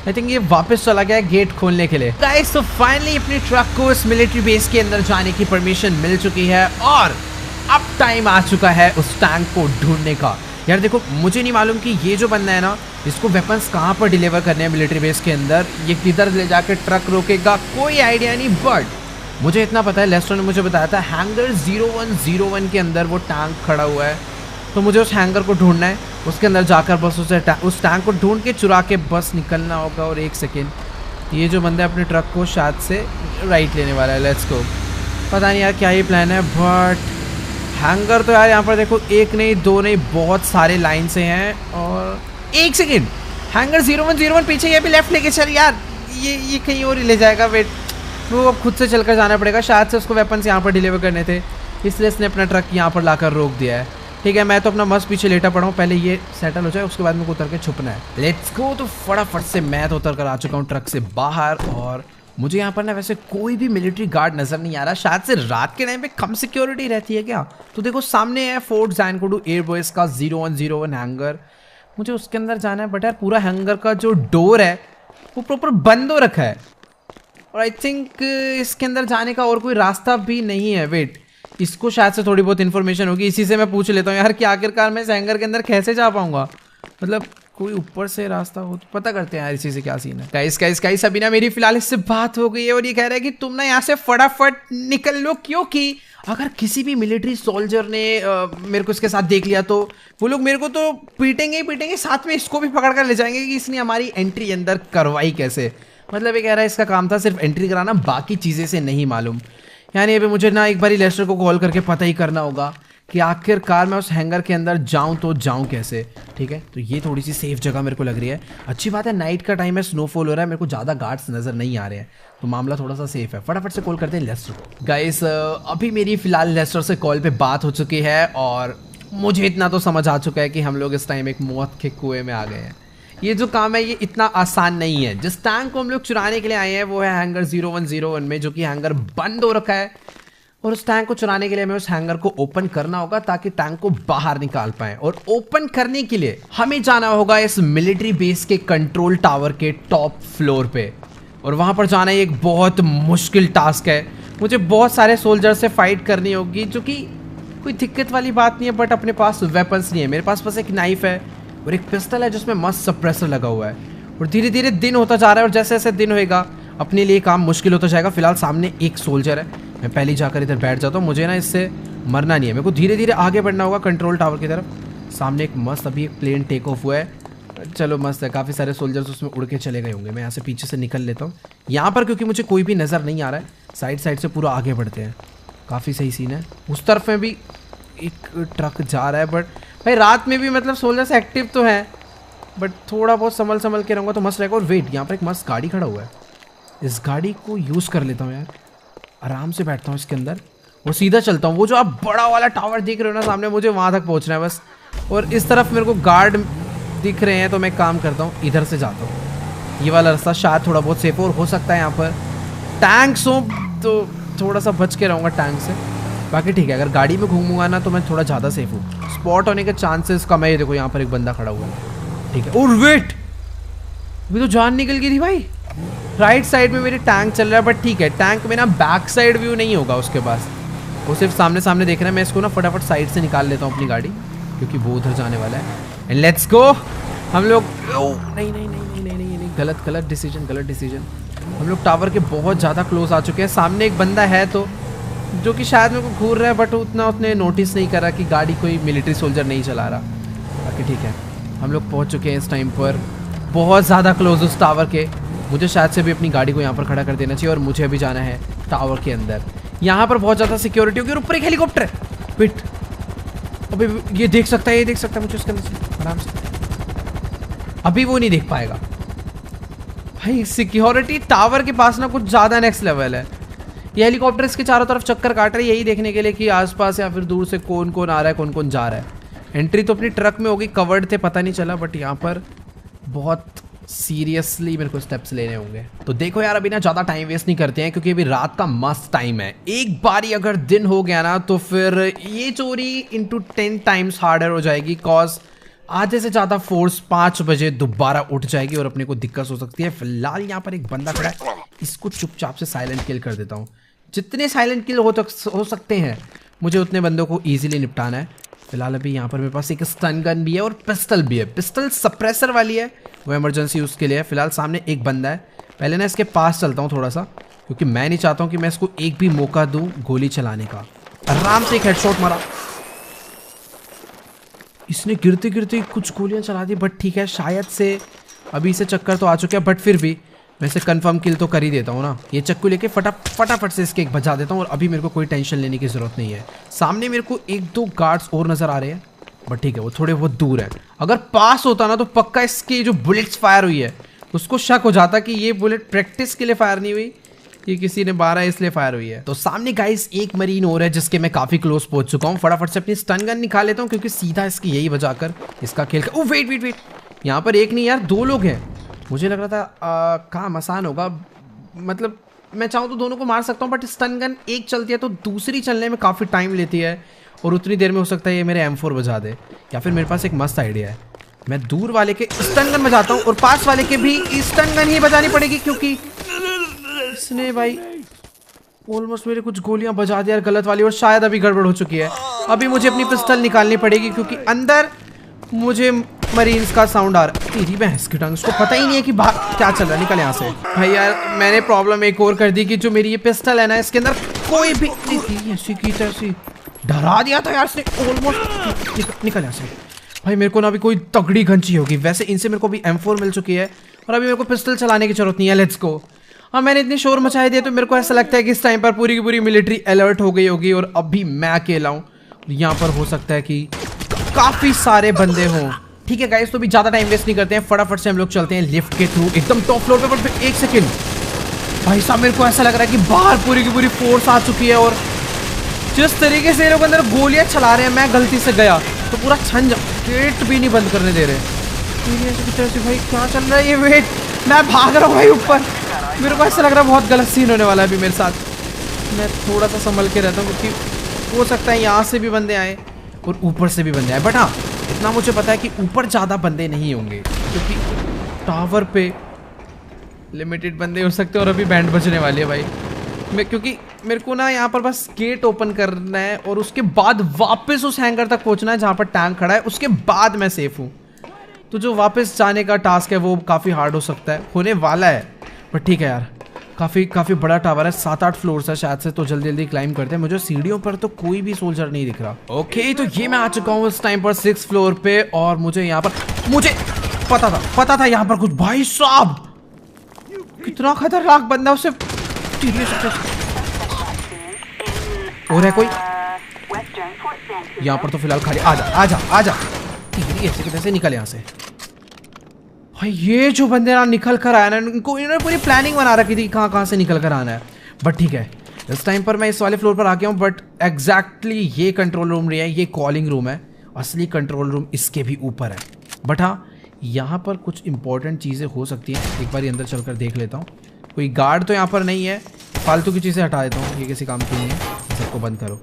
आई थिंक ये वापस चला गया है गेट खोलने के लिए। गाइस, तो फाइनली अपने ट्रक को इस मिलिट्री बेस के अंदर जाने की परमिशन मिल चुकी है और अब टाइम आ चुका है उस टैंक को ढूंढने का। यार देखो, मुझे नहीं मालूम कि ये जो बंदा है ना, इसको वेपन्स कहाँ पर डिलीवर करने हैं मिलिट्री बेस के अंदर, ये किधर ले जाके ट्रक रोकेगा, कोई आइडिया नहीं। बट मुझे इतना पता है, लेस्टर ने मुझे बताया था हैंगर 0101 के अंदर वो टैंक खड़ा हुआ है। तो मुझे उस हैंगर को ढूंढना है, उसके अंदर जाकर बस उस टैंक को ढूंढ के चुरा के बस निकलना होगा। और एक सेकेंड, ये जो बंदा अपने ट्रक को शायद से राइट लेने वाला है। Let's go. पता नहीं यार क्या ही प्लान है, बट हैंगर तो यार यहाँ पर देखो, एक नहीं दो नहीं बहुत सारे लाइन से हैं। और एक सेकेंड, हैंगर 0101 पीछे, ये भी लेफ्ट लेके चल यार, ये कहीं और ही ले जाएगा। वेट, वो अब खुद से चलकर जाना पड़ेगा। शायद से उसको वेपन्स यहाँ पर डिलीवर करने थे, इसलिए इसने अपना ट्रक यहाँ पर लाकर रोक दिया है। ठीक है, मैं तो अपना मस्त पीछे लेटा पड़ा हूँ, पहले ये सेटल हो जाए उसके बाद मेरे को उतर के छुपना है। Let's go. तो फटाफट से मैं तो उतर कर आ चुका हूँ ट्रक से बाहर और मुझे यहाँ पर ना वैसे कोई भी मिलिट्री गार्ड नजर नहीं आ रहा। शायद से रात के टाइम पे कम सिक्योरिटी रहती है क्या। तो देखो सामने है फोर्ट ज़ैनकुडो एयरबेस का 0101 हैंगर। मुझे उसके अंदर जाना है, बट यार पूरा हैंगर का जो डोर है वो प्रॉपर बंद हो रखा है और आई थिंक इसके अंदर जाने का और कोई रास्ता भी नहीं है। वेट, इसको शायद से थोड़ी बहुत इन्फॉर्मेशन होगी, इसी से मैं पूछ लेता हूँ यार कि आखिरकार मैं इस हैंगर के अंदर कैसे जा पाऊंगा। मतलब कोई ऊपर से रास्ता हो तो पता करते हैं यार इसी से क्या सीन है। गाइस अभी ना मेरी फिलहाल इससे बात हो गई है और ये कह रहा है कि तुम ना यहाँ से फटाफट निकल लो, क्योंकि अगर किसी भी मिलिट्री सोल्जर ने मेरे को इसके साथ देख लिया तो वो लोग मेरे को तो पीटेंगे ही पीटेंगे, साथ में इसको भी पकड़ कर ले जाएंगे कि इसने हमारी एंट्री अंदर करवाई कैसे। मतलब ये कह रहा है इसका काम था सिर्फ एंट्री कराना, बाकी चीज़ें से नहीं मालूम। यानी अभी मुझे ना एक बार लेस्टर को कॉल करके पता ही करना होगा कि आखिरकार मैं उस हैंगर के अंदर जाऊं तो जाऊं कैसे। ठीक है, तो ये थोड़ी सी सेफ जगह मेरे को लग रही है। अच्छी बात है, नाइट का टाइम है, स्नोफॉल हो रहा है, मेरे को ज़्यादा गार्ड्स नज़र नहीं आ रहे हैं, तो मामला थोड़ा सा सेफ है। फटाफट से कॉल करते हैं लेस्टर को। गाइस अभी मेरी फिलहाल लेस्टर से कॉल पे बात हो चुकी है और मुझे इतना तो समझ आ चुका है कि हम लोग इस टाइम एक मौत के कुएं में आ गए हैं। ये जो काम है ये इतना आसान नहीं है। जिस टैंक को हम लोग चुराने के लिए आए हैं वो है हैंगर 0101 में, जो कि हैंगर बंद हो रखा है और उस टैंक को चुराने के लिए हमें उस हैंगर को ओपन करना होगा ताकि टैंक को बाहर निकाल पाए। और ओपन करने के लिए हमें जाना होगा इस मिलिट्री बेस के कंट्रोल टावर के टॉप फ्लोर पे और वहां पर जाना एक बहुत मुश्किल टास्क है। मुझे बहुत सारे सोल्जर से फाइट करनी होगी, जो कि कोई दिक्कत वाली बात नहीं है, बट अपने पास वेपन्स नहीं है। मेरे पास बस एक नाइफ है और एक पिस्टल है जिसमें मस्त सप्रेसर लगा हुआ है। और धीरे धीरे दिन होता जा रहा है और जैसे जैसे दिन होएगा अपने लिए काम मुश्किल होता जाएगा। फिलहाल सामने एक सोल्जर है, मैं पहले ही जाकर इधर बैठ जाता हूँ। मुझे ना इससे मरना नहीं है, मेरे को धीरे धीरे आगे बढ़ना होगा कंट्रोल टावर की तरफ। सामने एक मस्त अभी एक प्लेन टेक ऑफ हुआ है, चलो मस्त है। काफ़ी सारे सोल्जर्स उसमें उड़ के चले गए होंगे। मैं यहाँ से पीछे से निकल लेता हूँ यहाँ पर, क्योंकि मुझे कोई भी नज़र नहीं आ रहा है। साइड साइड से पूरा आगे बढ़ते हैं, काफ़ी सही सीन है। उस तरफ में भी एक ट्रक जा रहा है, बट भाई रात में भी मतलब सोल्जर्स एक्टिव तो हैं, बट थोड़ा बहुत संभल के रहूँगा तो मस्त रहेगा। और वेट, यहाँ पर एक मस्त गाड़ी खड़ा हुआ है, इस गाड़ी को यूज़ कर लेता हूँ यार। आराम से बैठता हूँ इसके अंदर और सीधा चलता हूँ। वो जो आप बड़ा वाला टावर देख रहे हो ना सामने, मुझे वहाँ तक पहुँचना है बस। और इस तरफ मेरे को गार्ड दिख रहे हैं, तो मैं काम करता हूँ इधर से जाता हूँ। ये वाला रास्ता शायद थोड़ा बहुत सेफ हो, और हो सकता है यहाँ पर टैंक्स हो तो थोड़ा सा बच के रहूँगा टैंक से। बाकी ठीक है, अगर गाड़ी में घूमूंगा ना तो मैं थोड़ा ज़्यादा सेफ हूँ। स्पॉट होने के चांसेस कम है। ये देखो यहाँ पर एक बंदा खड़ा हुआ है, ठीक है। और वेट, अभी तो जान निकल गई थी भाई। राइट साइड में मेरे टैंक चल रहा है, बट ठीक है, टैंक में ना बैक साइड व्यू नहीं होगा उसके पास। वो सिर्फ सामने सामने देख रहा है। मैं इसको ना फटाफट साइड से निकाल लेता हूँ अपनी गाड़ी, क्योंकि वो उधर जाने वाला है। And let's go. हम लोग नहीं नहीं नहीं नहीं नहीं नहीं नहीं गलत डिसीजन। हम लोग टावर के बहुत ज़्यादा क्लोज आ चुके हैं। सामने एक बंदा है तो जो कि शायद मेरे को घूर रहा है, बट उतना उसने नोटिस नहीं करा कि गाड़ी कोई मिलिट्री सोल्जर नहीं चला रहा। बाकी ठीक है, हम लोग पहुँच चुके हैं इस टाइम पर बहुत ज़्यादा क्लोज उस टावर के। मुझे शायद से भी अपनी गाड़ी को यहाँ पर खड़ा कर देना चाहिए और मुझे अभी जाना है टावर के अंदर। यहाँ पर बहुत ज़्यादा सिक्योरिटी होगी और ऊपर एक हेलीकॉप्टर है। वेट, अभी ये देख सकता है मुझे उसके अंदर से आराम से। अभी वो नहीं देख पाएगा भाई। सिक्योरिटी टावर के पास ना कुछ ज़्यादा नेक्स्ट लेवल है। ये हेलीकॉप्टर इसके चारों तरफ चक्कर काट रहे हैं यही देखने के लिए कि आसपास या फिर दूर से कौन कौन आ रहा है, कौन कौन जा रहा है। एंट्री तो अपनी ट्रक में होगी, कवर्ड थे पता नहीं चला, बट यहाँ पर बहुत सीरियसली मेरे को स्टेप्स लेने होंगे। तो देखो यार, अभी ना ज़्यादा टाइम वेस्ट नहीं करते हैं, क्योंकि अभी रात का मस्त टाइम है। एक बारी अगर दिन हो गया ना तो फिर ये चोरी इंटू 10 टाइम्स हार्डर हो जाएगी। कॉज आधे से ज़्यादा फोर्स 5 बजे दोबारा उठ जाएगी और अपने को दिक्कत हो सकती है। फिलहाल यहाँ पर एक बंदा खड़ा है, इसको चुपचाप से साइलेंट किल कर देता हूँ। जितने साइलेंट किल हो सकते हैं मुझे उतने बंदों को ईजिली निपटाना है। फिलहाल अभी यहाँ पर मेरे पास एक स्टन गन भी है और पिस्टल भी है। पिस्टल सप्रेसर वाली है, वो इमरजेंसी यूज़ के लिए है। फिलहाल सामने एक बंदा है, पहले ना इसके पास चलता हूँ थोड़ा सा, क्योंकि मैं नहीं चाहता हूँ कि मैं इसको एक भी मौका दूँ गोली चलाने का। आराम से एक हेडशॉट मारा। इसने गिरते गिरते कुछ गोलियाँ चला दी, बट ठीक है, शायद से अभी इसे चक्कर तो आ चुका है, बट फिर भी मैं इसे कंफर्म किल तो कर ही देता हूँ ना। ये चक्कू लेके फटाफट से इसके एक बजा देता हूँ और अभी मेरे को कोई टेंशन लेने की ज़रूरत नहीं है। सामने मेरे को 1-2 गार्ड्स और नज़र आ रहे हैं, बट ठीक है, वो थोड़े बहुत दूर है। अगर पास होता ना तो पक्का इसकी जो बुलेट्स फायर हुई है उसको शक हो जाता कि ये बुलेट प्रैक्टिस के लिए फायर नहीं हुई, ये किसी ने मारा इसलिए फायर हुई है। तो सामने गाइस एक मरीन और है जिसके मैं काफ़ी क्लोज पहुंच चुका हूँ। फटाफट से अपनी स्टन गन निकाल लेता हूँ, क्योंकि सीधा इसकी यही बजाकर इसका खेल ओ वेट, यहाँ पर एक नहीं यार 2 लोग हैं। मुझे लग रहा था काम आसान होगा, मतलब मैं चाहूँ तो दोनों को मार सकता हूँ, बट स्टन गन एक चलती है तो दूसरी चलने में काफ़ी टाइम लेती है और उतनी देर में हो सकता है ये मेरे M4 बजा दे। या फिर मेरे पास एक मस्त आइडिया है, मैं दूर वाले के स्टन गन बजाता हूँ और पास वाले के भी स्टन गन ही बजानी पड़ेगी, क्योंकि इसने भाई ऑलमोस्ट मेरे कुछ गोलियां बजा दी यार गलत वाली, और शायद अभी गड़बड़ हो चुकी है। अभी मुझे अपनी पिस्टल निकालनी पड़ेगी, क्योंकि अंदर मुझे मरीन्स का साउंड आ रहा है। तेरी भैंस की टांग, उसको पता ही नहीं है कि बाहर क्या चल रहा है। निकल यहाँ से भाई। यार मैंने प्रॉब्लम एक और कर दी कि जो मेरी ये पिस्टल है ना, इसके अंदर कोई भी ऐसी की तैसी डरा दिया था यार इसने ऑलमोस्ट। निकल यहाँ से भाई, मेरे को ना अभी कोई तगड़ी गन चाहिए होगी। वैसे इनसे मेरे को अभी M4 मिल चुकी है और अभी मेरे को पिस्टल चलाने की जरूरत नहीं है। Let's go. हाँ, मैंने इतनी शोर मचाई दिया तो मेरे को ऐसा लगता है कि इस टाइम पर पूरी की पूरी मिलिट्री अलर्ट हो गई होगी और अभी मैं अकेला हूँ। यहाँ पर हो सकता है कि काफी सारे बंदे हों। ठीक है गाइस, तो भी ज्यादा टाइम वेस्ट नहीं करते हैं, फटाफट से हम लोग चलते हैं लिफ्ट के थ्रू एकदम टॉप फ्लोर पे। पर 1 सेकेंड भाई साहब, मेरे को ऐसा लग रहा है कि बाहर पूरी की पूरी फोर्स आ चुकी है और जिस तरीके से ये लोग अंदर गोलियां चला रहे हैं, मैं गलती से गया तो पूरा छन गेट भी नहीं बंद करने दे रहे। भाई क्या चल रहा है ये? वेट, मैं भाग रहा हूँ भाई ऊपर। मेरे को ऐसा लग रहा है बहुत गलत सीन होने वाला है अभी मेरे साथ। मैं थोड़ा सा संभल के रहता हूँ, क्योंकि हो सकता है यहाँ से भी बंदे आए और ऊपर से भी बंदे आए। बट हाँ, इतना मुझे पता है कि ऊपर ज़्यादा बंदे नहीं होंगे, क्योंकि टावर पे लिमिटेड बंदे हो सकते हैं और अभी बैंड बजने वाली है भाई। क्योंकि मेरे को ना यहाँ पर बस गेट ओपन करना है और उसके बाद वापस उस हैंगर तक पहुँचना है जहाँ पर टैंक खड़ा है, उसके बाद मैं सेफ हूँ। तो जो वापस जाने का टास्क है वो काफ़ी हार्ड हो सकता है, होने वाला है। बट ठीक है यार, काफ़ी बड़ा टावर है, 7-8 फ्लोर्स है शायद से, तो जल्दी जल्दी क्लाइंब करते हैं। मुझे सीढ़ियों पर तो कोई भी सोल्जर नहीं दिख रहा। ओके, तो ये मैं आ चुका हूँ इस टाइम पर 6th फ्लोर पे और मुझे यहाँ पर मुझे पता था यहाँ पर कुछ। भाई साहब कितना खतरनाक बंदा, उसे और है कोई यहाँ पर? तो फिलहाल खाली आजा कैसे निकल यहाँ से भाई। ये जो बंदे ना निकल कर आया ना, इन्होंने पूरी प्लानिंग बना रखी थी कहाँ से निकल कर आना है। बट ठीक है, इस टाइम पर मैं इस वाले फ्लोर पर आ गया हूँ। बट एग्जैक्टली ये कंट्रोल रूम नहीं है, ये कॉलिंग रूम है। असली कंट्रोल रूम इसके भी ऊपर है। बट हाँ, यहाँ पर कुछ इंपॉर्टेंट चीज़ें हो सकती हैं, एक बार अंदर चलकर देख लेता हूँ। कोई गार्ड तो यहाँ पर नहीं है, फालतू की चीज़ें हटा देता हूँ, ये किसी काम की नहीं है। सबको बंद करो।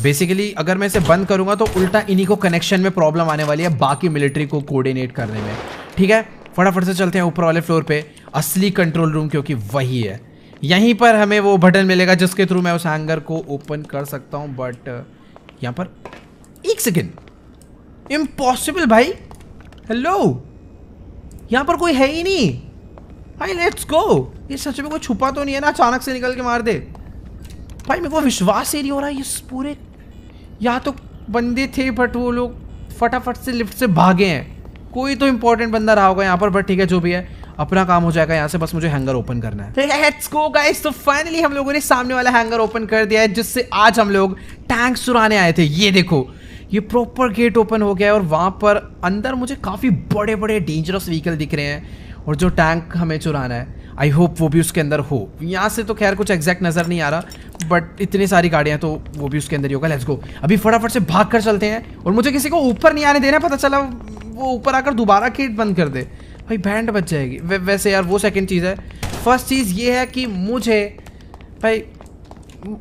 बेसिकली अगर मैं इसे बंद करूँगा तो उल्टा इन्हीं को कनेक्शन में प्रॉब्लम आने वाली है, बाकी मिलिट्री को कोऑर्डिनेट करने में। ठीक है, फटाफट से चलते हैं ऊपर वाले फ्लोर पे, असली कंट्रोल रूम, क्योंकि वही है। यहीं पर हमें वो बटन मिलेगा जिसके थ्रू मैं उस हैंगर को ओपन कर सकता हूँ। बट यहाँ पर एक सेकेंड, इम्पॉसिबल भाई। हेलो, यहाँ पर कोई है ही नहीं भाई। Let's go. ये सच में कोई छुपा तो नहीं है ना, अचानक से निकल के मार दे भाई। मेरे को विश्वास ही नहीं हो रहा ये पूरे, या तो बंदे थे बट वो लोग फटाफट से लिफ्ट से भागे हैं। कोई तो इंपॉर्टेंट बंदा रहा होगा यहाँ पर। बट ठीक है, जो भी है अपना काम हो जाएगा यहाँ से। बस मुझे हैंगर ओपन करना है। Let's go guys. तो फाइनली हम लोगों ने सामने वाला हैंगर ओपन कर दिया है, जिससे आज हम लोग टैंक चुराने आए थे। ये देखो, ये प्रॉपर गेट ओपन हो गया है और वहां पर अंदर मुझे काफी बड़े बड़े डेंजरस व्हीकल दिख रहे हैं। और जो टैंक हमें चुराना है, आई होप वो भी उसके अंदर हो। यहाँ से तो खैर कुछ एग्जैक्ट नजर नहीं आ रहा, बट इतनी सारी गाड़ियाँ तो वो भी उसके अंदर ही होगा। Let's go. अभी फटाफट से भाग कर चलते हैं। और मुझे किसी को ऊपर नहीं आने देना। पता चला वो ऊपर आकर दोबारा गेट बंद कर दे भाई, बैंड बच जाएगी। वैसे यार वो सेकंड चीज़ है। फर्स्ट चीज़ ये है कि मुझे भाई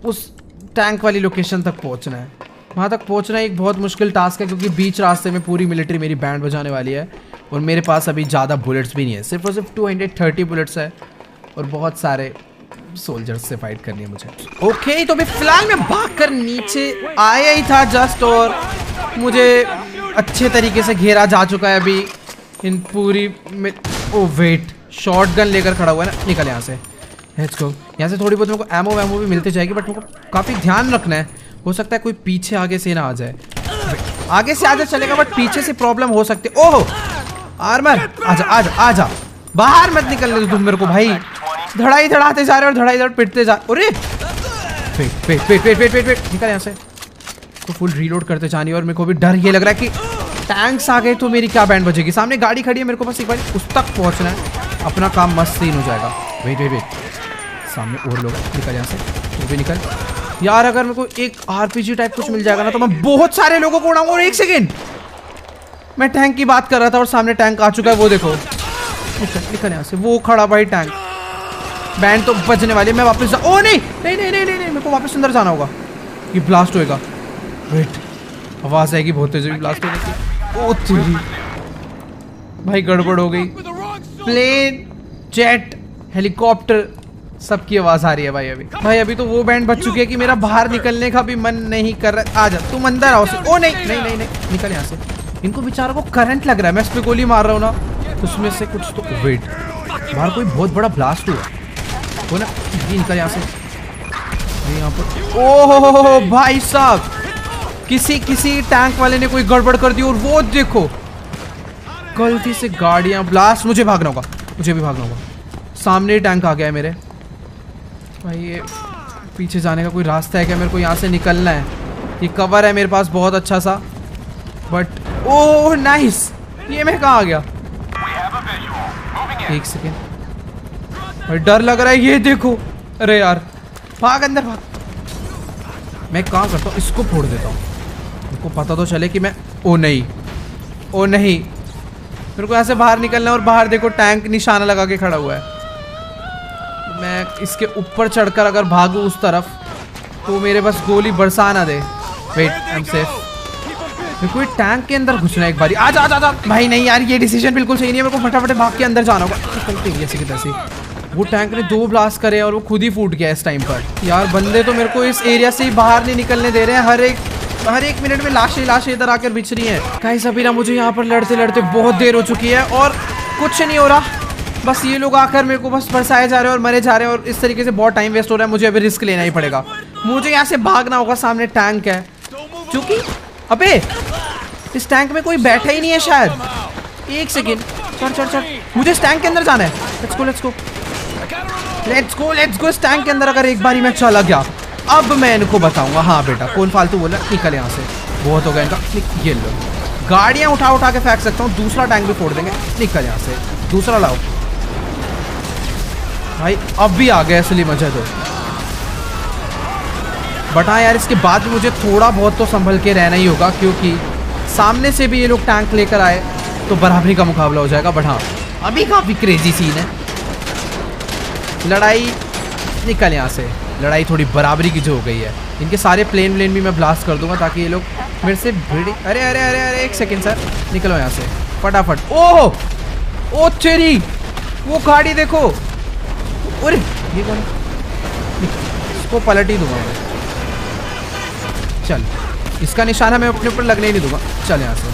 उस टैंक वाली लोकेशन तक पहुंचना है। वहाँ तक पहुंचना एक बहुत मुश्किल टास्क है, क्योंकि बीच रास्ते में पूरी मिलिट्री मेरी बैंड बजाने वाली है। और मेरे पास अभी ज़्यादा बुलेट्स भी नहीं है, सिर्फ और सिर्फ 230 बुलेट्स है। और बहुत सारे सोल्जर्स से फाइट करनी है मुझे। ओके, तो अभी फिलहाल मैं भाग कर नीचे आया ही था जस्ट, और मुझे अच्छे तरीके से घेरा जा चुका है अभी इन पूरी में। ओ वेट, शॉर्ट गन लेकर खड़ा हुआ है ना। निकल यहाँ से। Let's go. यहाँ से थोड़ी बहुत मेरे को एमो वैमो भी मिलती जाएगी, बट मेरे को काफ़ी ध्यान रखना है। हो सकता है कोई पीछे आगे से ना आ जाए। आगे से आजा चलेगा, बट पीछे से प्रॉब्लम हो सकती है। ओहो आर्मर, आजा आजा आजा, बाहर मत निकलने दो तुम मेरे को भाई। धड़ाई धड़ाते जा रहे और धड़ाई धड़ पिटते जा। अरे wait wait wait wait wait wait wait, निकल यहाँ से। तो फुल रीलोड करते जानी। और मेरे को भी डर ये लग रहा है कि टैंक्स आ गए तो मेरी क्या बैंड बजेगी। सामने गाड़ी खड़ी है, मेरे को बस एक बार उस तक पहुंचना है। अपना काम मस्त सीन हो जाएगा। वेट वेट वेट, सामने और लोग। निकल यहाँ से, तू भी निकल यार। अगर मेरे को एक आरपीजी टाइप कुछ मिल जाएगा ना, तो मैं बहुत सारे लोगों को उड़ाऊंगा। और एक सेकेंड, मैं टैंक की बात कर रहा था और सामने टैंक आ चुका है। वो देखो, निकल यहाँ से। वो खड़ा भाई टैंक, बैंड तो बजने वाली है। मैं वापस ओ नहीं नहीं नहीं नहीं नहीं, मेरे को वापस अंदर जाना होगा। ये ब्लास्ट होएगा। वेट, आवाज आएगी बहुत तेज ब्लास्ट होने की। ओ तेरी भाई, गड़बड़ हो गई। प्लेन, जेट, हेलीकॉप्टर, सबकी आवाज आ रही है भाई। अभी तो वो बैंड बच चुकी है कि मेरा बाहर निकलने का भी मन नहीं कर रहा। आ जा तुम अंदर आओ। ओ नहीं नहीं नहीं नहीं, निकल यहाँ से। इनको बेचारों को करंट लग रहा है, मैं इस पे गोली मार रहा हूँ ना, तो उसमें से कुछ तो। वेट, बाहर कोई बहुत बड़ा ब्लास्ट हुआ हो ना। ये निकल यहाँ से। यहाँ पर ओहो भाई साहब, किसी टैंक वाले ने कोई गड़बड़ कर दी। और वो देखो, गलती से गाड़ियाँ ब्लास्ट। मुझे भागना होगा, मुझे भी भागना होगा। सामने टैंक आ गया है मेरे भाई। ये पीछे जाने का कोई रास्ता है क्या? मेरे को यहाँ से निकलना है। ये कवर है मेरे पास बहुत अच्छा सा, बट ओह नाइस। ये मैं कहाँ आ गया? एक सेकेंड भाई, डर लग रहा है। ये देखो, अरे यार भाग अंदर भाग। मैं काम करता हूँ, इसको फोड़ देता हूँ। मेरे को पता तो चले कि मैं ओ नहीं, ओ नहीं, मेरे को यहाँ से बाहर निकलना है। और बाहर देखो टैंक निशाना लगा के खड़ा हुआ है। मैं इसके ऊपर चढ़कर अगर भागूं उस तरफ, तो मेरे पास गोली बरसा ना दे। Wait, I am safe. मेरे को टैंक के अंदर घुसना है एक बारी। आजा आजा आजा भाई। नहीं यार, ये डिसीजन बिल्कुल सही नहीं है। मेरे को फटाफट भाग के अंदर जाना होगा। ऐसे की तैसे वो टैंक ने 2 ब्लास्ट करे और वो खुद ही फूट गया इस टाइम पर। यार बंदे तो मेरे को इस एरिया से ही बाहर नहीं निकलने दे रहे हैं। हर एक मिनट में लाशें इधर आकर बिछ रही हैं। गाइस अभी ना मुझे यहाँ पर लड़ते लड़ते बहुत देर हो चुकी है और कुछ नहीं हो रहा। बस ये लोग आकर मेरे को बस बरसाए जा रहे हैं और मरे जा रहे हैं, और इस तरीके से बहुत टाइम वेस्ट हो रहा है। मुझे अभी रिस्क लेना ही पड़ेगा। मुझे यहाँ से भागना होगा। सामने टैंक है, क्योंकि अबे इस टैंक में कोई बैठा ही नहीं है शायद। एक सेकेंड, चल मुझे इस टैंक के अंदर जाना है। Let's go. इस टैंक के अंदर अगर एक बारी मैं चला गया, अब मैं इनको बताऊंगा। हाँ बेटा, कौन फालतू बोला, निकल यहाँ से। बहुत हो गया इनका। ये लो, गाड़ियाँ उठा के फेंक सकता हूँ। दूसरा टैंक भी फोड़ देंगे। निकल यहाँ से, दूसरा लाओ भाई। अब भी आ गया असली मजा तो। बट हाँ यार, इसके बाद भी मुझे थोड़ा बहुत तो संभल के रहना ही होगा, क्योंकि सामने से भी ये लोग टैंक लेकर आए तो बराबरी का मुकाबला हो जाएगा। बट हाँ, अभी काफी क्रेजी सीन है। लड़ाई, निकल यहाँ से। लड़ाई थोड़ी बराबरी की जो हो गई है। इनके सारे प्लेन भी मैं ब्लास्ट कर दूंगा, ताकि ये लोग मेरे से भिड़ी। अरे अरे अरे अरे, एक सेकेंड सर, निकलो यहाँ से फटाफट। ओह ओ तेरी, वो गाड़ी देखो। अरे ये कौन? इसको पलट ही दूंगा मैं। चल, इसका निशाना मैं अपने ऊपर लगने ही नहीं दूंगा। चल यहाँ से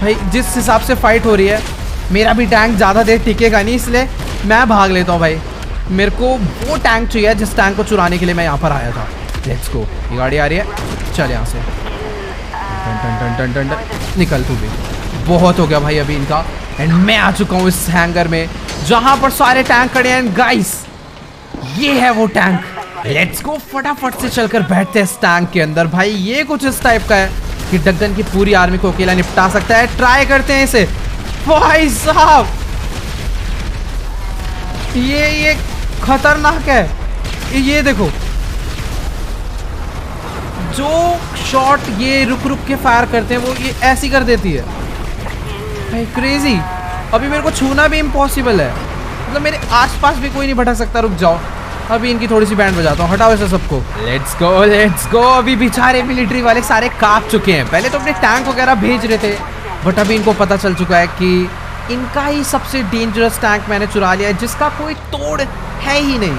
भाई, जिस हिसाब से फाइट हो रही है मेरा भी टैंक ज़्यादा देर टिकेगा नहीं, इसलिए मैं भाग लेता हूँ भाई। मेरे को वो टैंक चाहिए जिस टैंक को चुराने के लिए मैं यहाँ पर आया था। लेट्स गो, ये गाड़ी आ रही है। चल यहाँ से, ton ton ton ton ton ton, निकल तू भी। बहुत हो गया भाई अभी इनका। एंड मैं आ चुका हूँ इस हैंगर में जहाँ पर सारे टैंक खड़े हैं। गाइस, ये है वो टैंक। लेट्स गो, फटाफट से चलकर बैठते हैं इस टैंक के अंदर। भाई ये कुछ इस टाइप का है कि डगन की पूरी आर्मी को अकेला निपटा सकता है। ट्राई करते हैं इसे। भाई साहब, ये खतरनाक है। ये देखो, जो शॉट ये रुक रुक के फायर करते हैं वो ये ऐसी कर देती है भाई। क्रेजी। अभी मेरे को छूना भी इम्पॉसिबल है, मतलब मेरे आसपास भी कोई नहीं भटक सकता। रुक जाओ, अभी इनकी थोड़ी सी बैंड बजाता हूँ। हटाओ इसे सबको। Let's go, let's go. अभी बेचारे मिलिट्री वाले सारे कांप चुके हैं। पहले तो अपने टैंक वगैरह भेज रहे थे, बट अभी इनको पता चल चुका है कि इनका ही सबसे डेंजरस टैंक मैंने चुरा लिया है, जिसका कोई तोड़ है ही नहीं।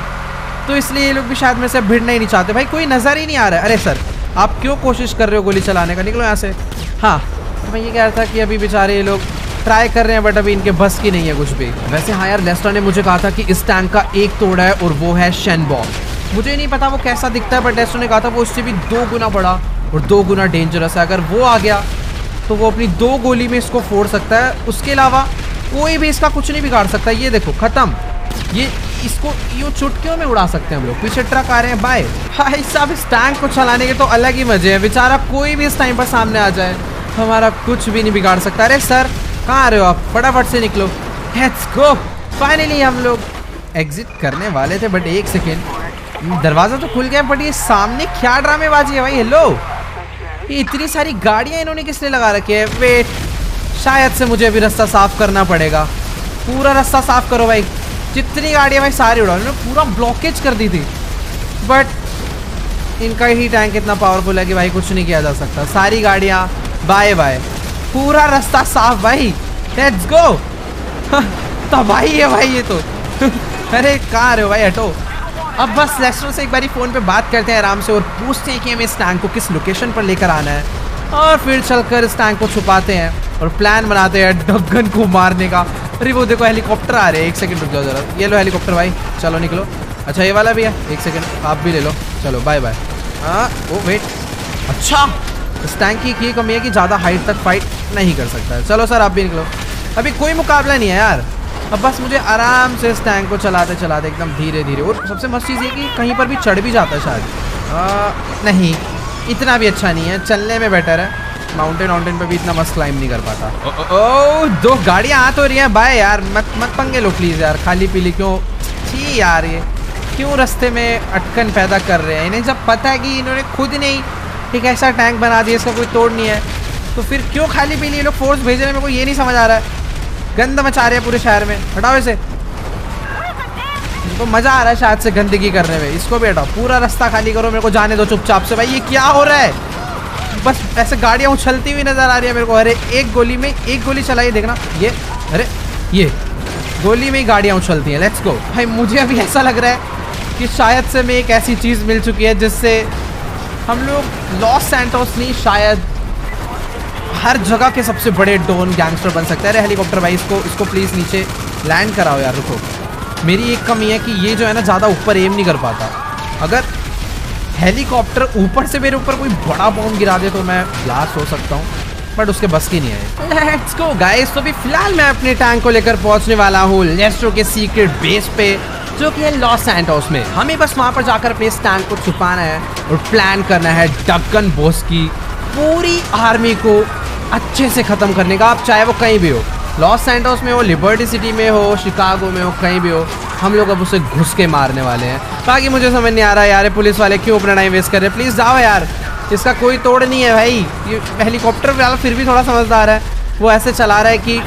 तो इसलिए ये लोग भी शायद मेरे से भिड़ना ही नहीं चाहते। भाई कोई नज़र ही नहीं आ रहा है। अरे सर, आप क्यों कोशिश कर रहे हो गोली चलाने का? निकलो यहाँ से। हाँ, तो मैं ये कह रहा था कि अभी बेचारे ये लोग ट्राई कर रहे हैं, बट अभी इनके बस की नहीं है कुछ भी। वैसे हाँ यार, लेस्टर ने मुझे कहा था कि इस टैंक का एक तोड़ है और वो है शेनबॉग। मुझे नहीं पता वो कैसा दिखता है, बट लेस्टर ने कहा था वो उससे भी 2 गुना बड़ा और 2 गुना डेंजरस है। अगर वो आ गया तो वो अपनी 2 गोली में इसको फोड़ सकता है। उसके अलावा कोई भी इसका कुछ नहीं बिगाड़ सकता। ये देखो, खत्म। ये इसको यूं चुटकियों में उड़ा सकते हैं हम लोग। पीछे ट्रक आ रहे हैं। बाय भाई साहब, इस टैंक को चलाने के तो अलग ही मजे हैं। बेचारा कोई भी इस टाइम पर सामने आ जाए, हमारा कुछ भी नहीं बिगाड़ सकता। अरे सर, कहाँ आ रहे हो आप? फटाफट से निकलो। Let's go. फाइनली हम लोग एग्जिट करने वाले थे, बट एक सेकेंड, दरवाजा तो खुल गया, बट ये सामने क्या ड्रामेबाजी है भाई। हेलो, ये इतनी सारी गाड़ियाँ इन्होंने किस लिए लगा रखी है? वेट, शायद से मुझे अभी रास्ता साफ करना पड़ेगा। पूरा रास्ता साफ करो भाई। जितनी गाड़ियाँ भाई सारी उड़ाओ। इन्होंने पूरा ब्लॉकेज कर दी थी, बट इनका ही टैंक इतना पावरफुल है कि भाई कुछ नहीं किया जा सकता। सारी गाड़ियाँ बाय बाय, पूरा रास्ता साफ भाई। Let's go. तबाही है भाई ये तो। अरे कहाँ आ रहे हो भाई, हटो। अब बस लेस्टर से एक बारी फ़ोन पे बात करते हैं आराम से और पूछते हैं कि हमें इस टैंक को किस लोकेशन पर लेकर आना है, और फिर चलकर इस टैंक को छुपाते हैं और प्लान बनाते हैं डगन को मारने का। अरे वो देखो, हेलीकॉप्टर आ रहे हैं। एक सेकंड रुक जाओ जरा। ये लो हेलीकॉप्टर भाई, चलो निकलो। अच्छा ये वाला भी है, एक सेकंड आप भी ले लो। चलो बाय बाय। हाँ, ओ वेट, अच्छा इस टैंक की ये कमी है कि ज़्यादा हाइट तक फाइट नहीं कर सकता है। चलो सर आप भी निकलो। अभी कोई मुकाबला नहीं है यार। अब बस मुझे आराम से इस टैंक को चलाते चलाते एकदम धीरे धीरे, और सबसे मस्त चीज़ ये कि कहीं पर भी चढ़ भी जाता है शायद। नहीं, इतना भी अच्छा नहीं है, चलने में बेटर है। माउंटेन पे भी इतना मस्त क्लाइंब नहीं कर पाता। ओ 2 गाड़ियाँ आ तो रही हैं। बाय यार, मत पंगे लो प्लीज़ यार। खाली पीली क्यों? छी यार, ये क्यों रास्ते में अटकन पैदा कर रहे हैं? इन्हें जब पता है कि इन्होंने खुद नहीं एक ऐसा टैंक बना दिया, इसका कोई तोड़ नहीं है, तो फिर क्यों खाली पीली ये लोग फोर्स भेज रहे हैं? मेरे को ये नहीं समझ आ रहा है। गंद मचा रहे हैं पूरे शहर में। हटाओ इसे। इनको मज़ा आ रहा है शायद से गंदगी करने में। इसको भी हटाओ। पूरा रास्ता खाली करो, मेरे को जाने दो चुपचाप से। भाई ये क्या हो रहा है? बस ऐसे गाड़ियाँ उछलती हुई नजर आ रही है मेरे को। अरे एक गोली में एक गोली चलाई, देखना ये। अरे ये गोली में ही गाड़ियाँ उछलती हैं। लेट्स गो भाई। मुझे अभी ऐसा लग रहा है कि शायद से मैं एक ऐसी चीज़ मिल चुकी है जिससे हम लोग लॉस सैंटोस नहीं, शायद हर जगह के सबसे बड़े डॉन गैंगस्टर बन सकते हैं। अरे हेलीकॉप्टर भाई, इसको प्लीज़ नीचे लैंड कराओ यार। रुको, मेरी एक कमी है कि ये जो है ना ज़्यादा ऊपर एम नहीं कर पाता। अगर हेलीकॉप्टर ऊपर से मेरे ऊपर कोई बड़ा बॉम्ब गिरा दे तो मैं ब्लास्ट हो सकता हूँ, बट उसके बस की नहीं है। Let's go guys. तो अभी फिलहाल मैं अपने टैंक को लेकर पहुंचने वाला हूँ लेस्टर के सीक्रेट बेस पे, जो कि है लॉस सैंटोस में। हमें बस वहाँ पर जाकर अपने इस टैंक को छुपाना है और प्लान करना है डगन बॉस की पूरी आर्मी को अच्छे से ख़त्म करने का। आप चाहे वो कहीं भी हो, लॉस सैंटोस में हो, लिबर्टी सिटी में हो, शिकागो में हो, कहीं भी हो, हम लोग अब उसे घुस के मारने वाले हैं। बाकी मुझे समझ नहीं आ रहा यार, पुलिस वाले क्यों अपना टाइम वेस्ट कर रहे हैं? प्लीज़ जाओ यार, इसका कोई तोड़ नहीं है भाई। ये हेलीकॉप्टर वाला फिर भी थोड़ा समझदार है, वो ऐसे चला रहा है कि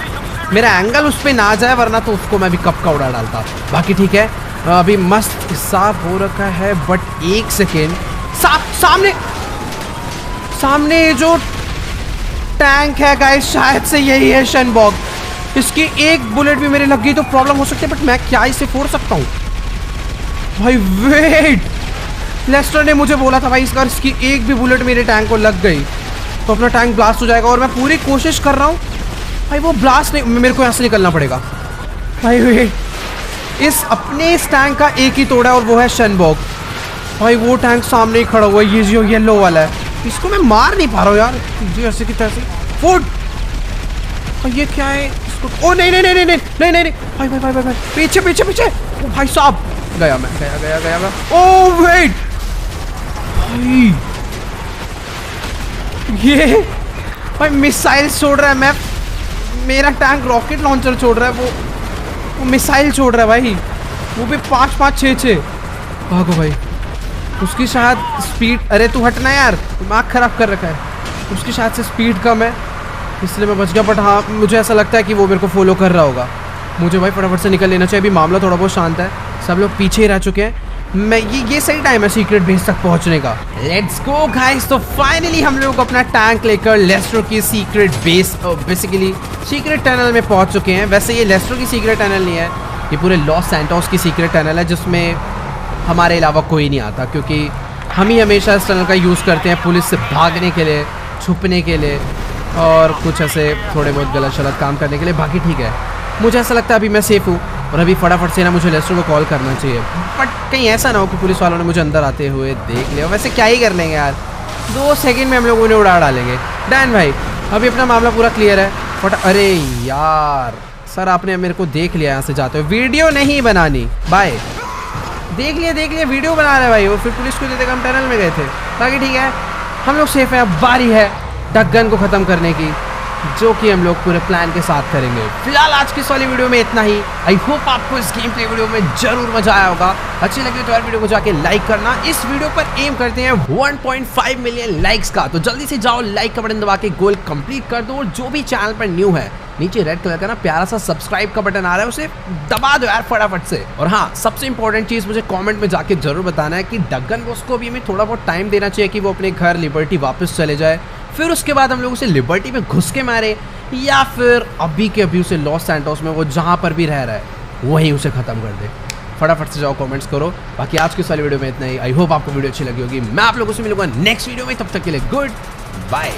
मेरा एंगल उस पर ना जाए, वरना तो उसको मैं भी कप का उड़ा डालता। बाकी ठीक है, अभी मस्त साफ हो रखा है, बट एक सेकेंड, सामने जो टैंक है गाइस, शायद से यही है शेनबॉग। इसकी एक बुलेट भी मेरे लग गई तो प्रॉब्लम हो सकती है, बट मैं क्या इसे फोड़ सकता हूँ? भाई वेट, लेस्टर ने मुझे बोला था भाई इसका इसकी एक भी बुलेट मेरे टैंक को लग गई तो अपना टैंक ब्लास्ट हो जाएगा, और मैं पूरी कोशिश कर रहा हूँ भाई वो ब्लास्ट नहीं, मेरे को यहाँ से निकलना पड़ेगा भाई। इस टैंक का एक ही तोड़ा है और वो है शनबॉग भाई। वो टैंक सामने ही खड़ा हुआ है, ये जो येलो वाला है, इसको मैं मार नहीं पा रहा हूँ यार जी ऐसे की तरह से। फुट ये क्या है इसको, ओ नहीं नहीं नहीं नहीं नहीं नहीं नहीं भाई भाई भाई भाई पीछे पीछे पीछे भाई साहब, गया मैं गया गया गया मैं। ओ वेट ये भाई मिसाइल छोड़ रहा है, मैं मेरा टैंक रॉकेट लॉन्चर छोड़ रहा है, वो मिसाइल छोड़ रहा है भाई, वो भी 5 5 6 6। भागो भाई, उसकी शायद स्पीड, अरे तू हटना यार, दिमाग खराब कर रखा है। उसकी शायद से स्पीड कम है इसलिए मैं बच गया, बट हाँ मुझे ऐसा लगता है कि वो मेरे को फॉलो कर रहा होगा। मुझे भाई फटाफट से निकल लेना चाहिए, अभी मामला थोड़ा बहुत शांत है, सब लोग पीछे ही रह चुके हैं। मैं ये सही टाइम है सीक्रेट बेस तक पहुंचने का। लेट्स गो गाइस, तो फाइनली हम लोग अपना टैंक लेकर लेस्टर की secret base, basically secret tunnel में पहुंच चुके हैं। वैसे ये लेस्टर की सीक्रेट टनल नहीं है, ये पूरे लॉस सैंटोस की सीक्रेट टनल है, जिसमें हमारे अलावा कोई नहीं आता, क्योंकि हम ही हमेशा इस टनल का यूज़ करते हैं पुलिस से भागने के लिए, छुपने के लिए और कुछ ऐसे थोड़े बहुत गलत शलत काम करने के लिए। बाकी ठीक है, मुझे ऐसा लगता है अभी मैं सेफ़ हूँ और अभी फटाफट से ना मुझे लेस्टर को कॉल करना चाहिए, बट कहीं ऐसा ना हो कि पुलिस वालों ने मुझे अंदर आते हुए देख लिया। वैसे क्या ही कर लेंगे यार, 2 सेकंड में हम लोग उन्हें उड़ा डालेंगे। डैन भाई अभी अपना मामला पूरा क्लियर है। बट अरे यार सर, आपने मेरे को देख लिया यहाँ से जाते हुए, वीडियो नहीं बनानी, बाय। देख लिया वीडियो बना रहे भाई, और फिर पुलिस को देते हम टनल में गए थे। बाकी ठीक है, हम लोग सेफ हैं। अब बारी है डक गन को ख़त्म करने की, जो कि हम लोग पूरे प्लान के साथ करेंगे। फिलहाल आज की इस वाली वीडियो में इतना ही। आई होप आपको इस गेम प्ले वीडियो में जरूर मजा आया होगा। अच्छी लगी तो यार वीडियो को जाके लाइक करना। इस वीडियो पर एम करते हैं 1.5 मिलियन लाइक्स का, तो जल्दी से जाओ लाइक का बटन दबा के गोल कंप्लीट कर दो। और जो भी चैनल पर न्यू है, नीचे रेड कलर का ना प्यारा सा सब्सक्राइब का बटन आ रहा है, उसे दबा दो यार फटाफट से। और हाँ, सबसे इंपॉर्टेंट चीज़ मुझे कमेंट में जाके जरूर बताना है कि डगन बॉस को भी हमें थोड़ा बहुत टाइम देना चाहिए कि वो अपने घर लिबर्टी वापस चले जाए, फिर उसके बाद हम लोग उसे लिबर्टी में घुस के मारे, या फिर अभी के अभी उसे लॉस सैंटोस में वो जहाँ पर भी रह रहा है वहीं उसे ख़त्म कर दे। फटाफट से जाओ कमेंट्स करो। बाकी आज की इस वाली वीडियो में इतना ही। आई होप आपको वीडियो अच्छी लगी होगी। मैं आप लोगों से मिलूंगा नेक्स्ट वीडियो में, तब तक के लिए गुड बाय।